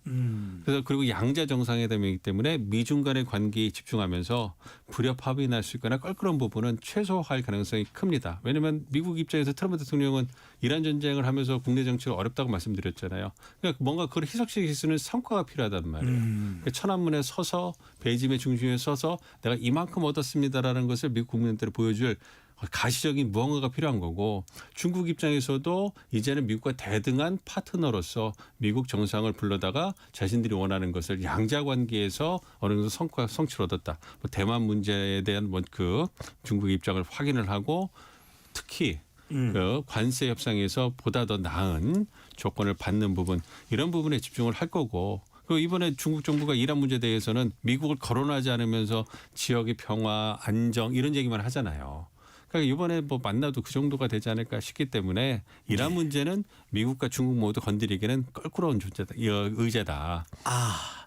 그래서 그리고 양자 정상회담이기 때문에 미중 간의 관계에 집중하면서 불협합이 날 수 있거나 껄끄러운 부분은 최소화할 가능성이 큽니다. 왜냐하면 미국 입장에서 트럼프 대통령은 이란 전쟁을 하면서 국내 정치가 어렵다고 말씀드렸잖아요. 그러니까 뭔가 그걸 희석시킬 수 있는 성과가 필요하단 말이에요. 그러니까 천안문에 서서 베이징의 중심에 서서 내가 이만큼 얻었습니다라는 것을 미국 국민들에 보여줄 가시적인 무언가가 필요한 거고 중국 입장에서도 이제는 미국과 대등한 파트너로서 미국 정상을 불러다가 자신들이 원하는 것을 양자 관계에서 어느 정도 성취를 얻었다. 뭐 대만 문제에 대한 그 중국 입장을 확인을 하고 특히 그 관세 협상에서 보다 더 나은 조건을 받는 부분 이런 부분에 집중을 할 거고 그 이번에 중국 정부가 이란 문제에 대해서는 미국을 거론하지 않으면서 지역의 평화, 안정 이런 얘기만 하잖아요. 그러니까 이번에 뭐 만나도 그 정도가 되지 않을까 싶기 때문에 이란 문제는 미국과 중국 모두 건드리기는 껄끄러운 존재다, 의제다.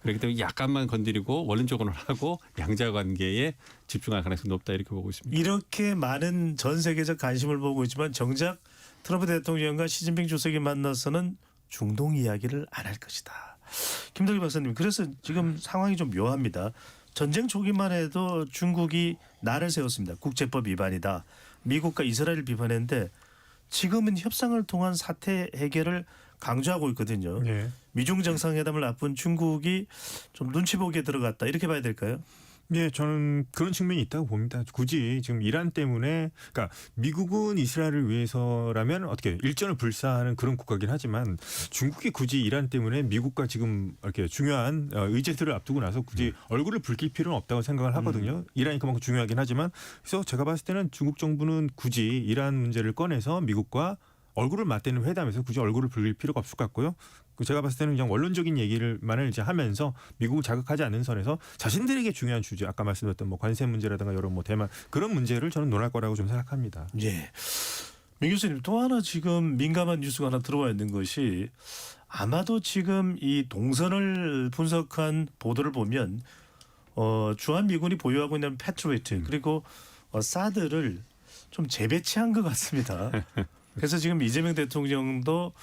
그렇기 때문에 약간만 건드리고 원론적으로 하고 양자 관계에 집중할 가능성이 높다 이렇게 보고 있습니다. 이렇게 많은 전 세계적 관심을 보고 있지만 정작 트럼프 대통령과 시진핑 주석이 만나서는 중동 이야기를 안 할 것이다. 김덕기 박사님, 그래서 지금 상황이 좀 묘합니다. 전쟁 초기만 해도 중국이 날을 세웠습니다. 국제법 위반이다. 미국과 이스라엘을 비판했는데 지금은 협상을 통한 사태 해결을 강조하고 있거든요. 네. 미중 정상회담을 앞둔 중국이 좀 눈치 보게 들어갔다 이렇게 봐야 될까요? 네, 저는 그런 측면이 있다고 봅니다. 굳이 지금 이란 때문에, 그러니까 미국은 이스라엘을 위해서라면 어떻게 일전을 불사하는 그런 국가긴 하지만 중국이 굳이 이란 때문에 미국과 지금 이렇게 중요한 의제들을 앞두고 나서 굳이 얼굴을 붉힐 필요는 없다고 생각을 하거든요. 이란이 그만큼 중요하긴 하지만 그래서 제가 봤을 때는 중국 정부는 굳이 이란 문제를 꺼내서 미국과 얼굴을 맞대는 회담에서 굳이 얼굴을 붉힐 필요가 없을 것 같고요. 제가 봤을 때는 그냥 원론적인 얘기만을 이제 하면서 미국을 자극하지 않는 선에서 자신들에게 중요한 주제, 아까 말씀드렸던 뭐 관세 문제라든가 여러 뭐 대만 그런 문제를 저는 논할 거라고 좀 생각합니다. 예. 민 교수님, 또 하나 지금 민감한 뉴스가 하나 들어와 있는 것이 아마도 지금 이 동선을 분석한 보도를 보면 주한 미군이 보유하고 있는 패트리어트 그리고 사드를 좀 재배치한 것 같습니다. 그래서 지금 이재명 대통령도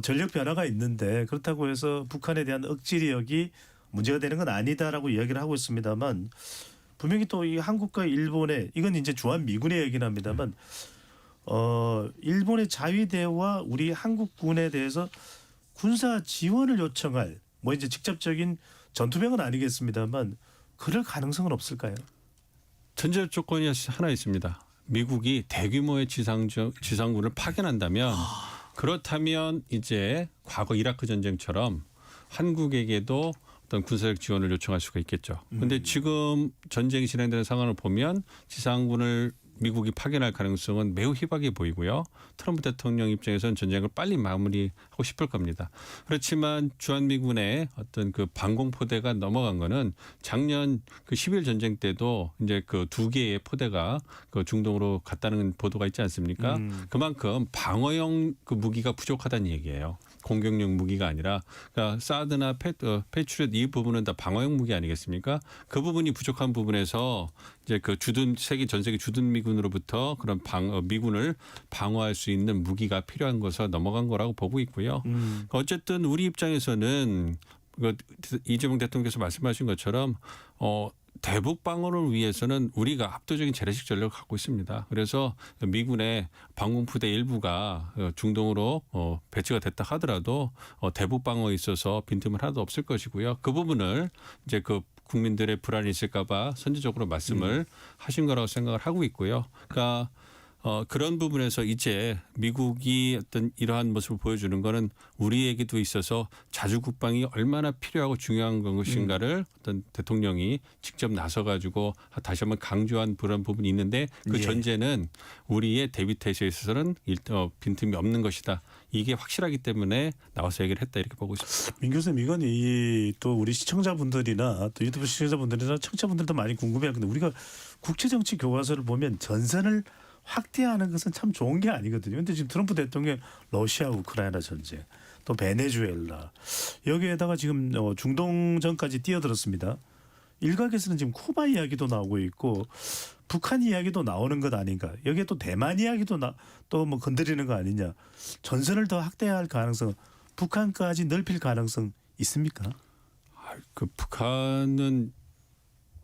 전력 변화가 있는데 그렇다고 해서 북한에 대한 억지력이 문제가 되는 건 아니다라고 이야기를 하고 있습니다만 분명히 또 이 한국과 일본의 이건 이제 주한 미군의 얘기긴 합니다만 일본의 자위대와 우리 한국군에 대해서 군사 지원을 요청할 뭐 이제 직접적인 전투명은 아니겠습니다만 그럴 가능성은 없을까요? 전제 조건이 하나 있습니다. 미국이 대규모의 지상군을 파견한다면 그렇다면 이제 과거 이라크 전쟁처럼 한국에게도 어떤 군사적 지원을 요청할 수가 있겠죠. 그런데 지금 전쟁이 진행되는 상황을 보면 지상군을 미국이 파견할 가능성은 매우 희박해 보이고요. 트럼프 대통령 입장에서는 전쟁을 빨리 마무리하고 싶을 겁니다. 그렇지만 주한미군의 어떤 그 방공포대가 넘어간 거는 작년 그 10일 전쟁 때도 이제 그 2개의 포대가 그 중동으로 갔다는 보도가 있지 않습니까? 그만큼 방어용 그 무기가 부족하다는 얘기예요. 공격용 무기가 아니라 그러니까 사드나 패트리엇 이 부분은 다 방어용 무기 아니겠습니까? 그 부분이 부족한 부분에서 이제 그 전 세계 주둔 미군으로부터 그런 미군을 방어할 수 있는 무기가 필요한 것으로 넘어간 거라고 보고 있고요. 어쨌든 우리 입장에서는 이재명 대통령께서 말씀하신 것처럼 대북 방어를 위해서는 우리가 압도적인 재래식 전력을 갖고 있습니다. 그래서 미군의 방공부대 일부가 중동으로 배치가 됐다 하더라도 대북 방어에 있어서 빈틈은 하나도 없을 것이고요. 그 부분을 이제 그 국민들의 불안이 있을까 봐 선제적으로 말씀을 하신 거라고 생각을 하고 있고요. 그러니까 그런 부분에서 이제 미국이 어떤 이러한 모습을 보여주는 거는 우리에게도 있어서 자주 국방이 얼마나 필요하고 중요한 것인가를 어떤 대통령이 직접 나서가지고 다시 한번 강조한 그런 부분이 있는데 그 전제는 우리의 대비 태세에 있어서는 빈틈이 없는 것이다. 이게 확실하기 때문에 나와서 얘기를 했다 이렇게 보고 있습니다. 민 교수님, 이건 또 우리 시청자분들이나 또 유튜브 시청자분들이나 청취자분들도 많이 궁금해할 건데 우리가 국제정치 교과서를 보면 전선을 확대하는 것은 참 좋은 게 아니거든요. 그런데 지금 트럼프 대통령 러시아 우크라이나 전쟁 또 베네수엘라 여기에다가 지금 중동전까지 뛰어들었습니다. 일각에서는 지금 쿠바 이야기도 나오고 있고 북한 이야기도 나오는 것 아닌가? 여기에 또 대만 이야기도 또 뭐 건드리는 거 아니냐? 전선을 더 확대할 가능성, 북한까지 넓힐 가능성 있습니까? 그 북한은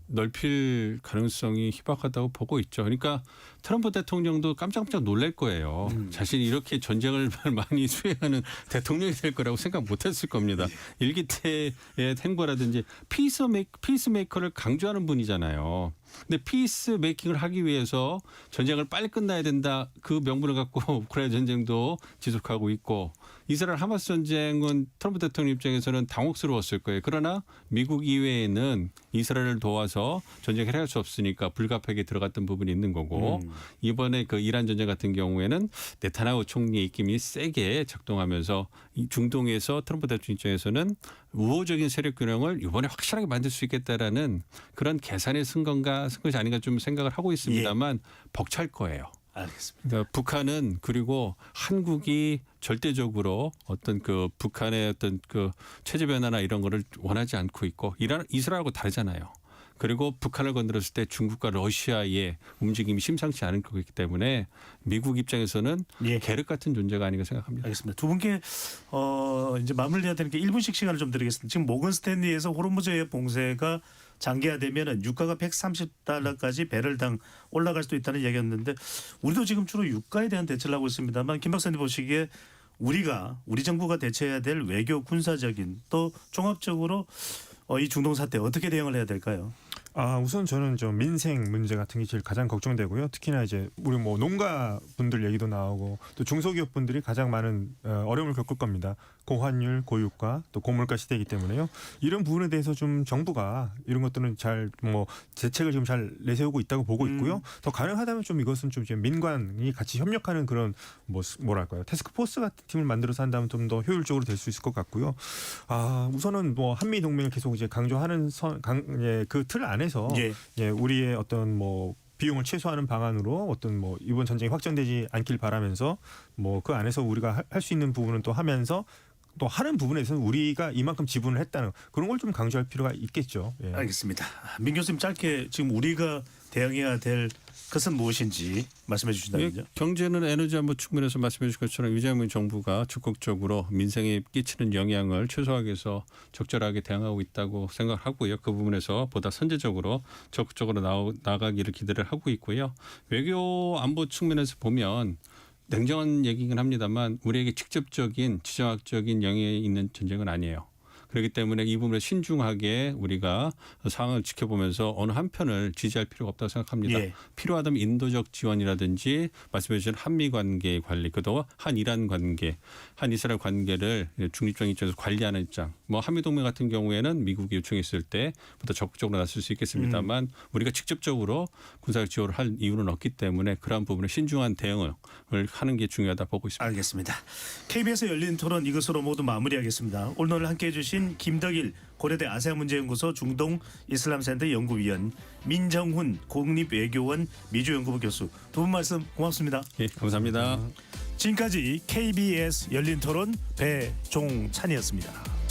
넓힐 가능성이 희박하다고 보고 있죠. 그러니까 트럼프 대통령도 깜짝깜짝 놀랄 거예요. 자신이 이렇게 전쟁을 많이 수행하는 대통령이 될 거라고 생각 못했을 겁니다. 일기 때의 행보라든지 피스메이커를 강조하는 분이잖아요. 근데 피스메이킹을 하기 위해서 전쟁을 빨리 끝나야 된다. 그 명분을 갖고 우크라이나 전쟁도 지속하고 있고 이스라엘 하마스 전쟁은 트럼프 대통령 입장에서는 당혹스러웠을 거예요. 그러나 미국 이외에는 이스라엘을 도와서 전쟁을 해결할 수 없으니까 불가피하게 들어갔던 부분이 있는 거고 이번에 그 이란 전쟁 같은 경우에는 네타냐후 총리의 입김이 세게 작동하면서 이 중동에서 트럼프 대통령 입장에서는 우호적인 세력 균형을 이번에 확실하게 만들 수 있겠다라는 그런 계산에 쓴 것이 아닌가 좀 생각을 하고 있습니다만 벅찰 거예요. 알겠습니다. 그러니까 북한은 그리고 한국이 절대적으로 어떤 그 북한의 어떤 그 체제 변화나 이런 거를 원하지 않고 있고 이스라엘하고 다르잖아요. 그리고 북한을 건드렸을 때 중국과 러시아의 움직임이 심상치 않을 거기 때문에 미국 입장에서는 계륵 같은 존재가 아닌가 생각합니다. 알겠습니다. 두 분께 이제 마무리해야 되는 게 1분씩 시간을 좀 드리겠습니다. 지금 모건 스탠리에서 호르무즈의 봉쇄가 장기화되면 유가가 130달러까지 배럴당 올라갈 수도 있다는 얘기였는데 우리도 지금 주로 유가에 대한 대처를 하고 있습니다만 김 박사님 보시기에 우리 정부가 대처해야 될 외교 군사적인 또 종합적으로 이 중동 사태 어떻게 대응을 해야 될까요? 우선 저는 좀 민생 문제 같은 게 제일 가장 걱정되고요. 특히나 이제 우리 뭐 농가분들 얘기도 나오고 또 중소기업분들이 가장 많은 어려움을 겪을 겁니다. 고환율, 고유가, 또 고물가 시대이기 때문에요. 이런 부분에 대해서 좀 정부가 이런 것들은 잘 뭐 대책을 지금 잘 내세우고 있다고 보고 있고요. 더 가능하다면 좀 이것은 좀 지금 민관이 같이 협력하는 그런 뭐랄까요, 태스크포스 같은 팀을 만들어서 한다면 좀 더 효율적으로 될 수 있을 것 같고요. 우선은 뭐 한미 동맹을 계속 이제 강조하는 그 틀 안에서 우리의 어떤 뭐 비용을 최소화하는 방안으로 어떤 뭐 이번 전쟁이 확전되지 않길 바라면서 뭐 그 안에서 우리가 할 수 있는 부분은 또 하면서 또 하는 부분에서는 우리가 이만큼 지분을 했다는 그런 걸 좀 강조할 필요가 있겠죠. 예. 알겠습니다. 민 교수님 짧게 지금 우리가 대응해야 될 것은 무엇인지 말씀해 주신다면요. 경제는 에너지 안보 측면에서 말씀해 주신 것처럼 이재명 정부가 적극적으로 민생에 끼치는 영향을 최소화하기 위해서 적절하게 대응하고 있다고 생각하고요. 그 부분에서 보다 선제적으로 적극적으로 나가기를 기대를 하고 있고요. 외교 안보 측면에서 보면 냉정한 얘기긴 합니다만 우리에게 직접적인 지정학적인 영향이 있는 전쟁은 아니에요. 그렇기 때문에 이 부분에 신중하게 우리가 상황을 지켜보면서 어느 한편을 지지할 필요가 없다고 생각합니다. 필요하다면 인도적 지원이라든지 말씀해 주신 한미 관계 관리, 그동안 한이란 관계, 한이스라엘 관계를 중립적인 입장에서 관리하는 입장. 뭐 한미 동맹 같은 경우에는 미국이 요청했을 때보다 적극적으로 나설 수 있겠습니다만 우리가 직접적으로 군사적 지원을 할 이유는 없기 때문에 그러한 부분에 신중한 대응을 하는 게 중요하다 보고 있습니다. 알겠습니다. KBS 열린 토론 이것으로 모두 마무리하겠습니다. 오늘 함께해 주신 김덕일 고려대 아세안문제연구소 중동 이슬람센터 연구위원, 민정훈 국립외교원 미주연구부 교수 두 분 말씀 고맙습니다. 예, 감사합니다. 지금까지 KBS 열린 토론 배종찬이었습니다.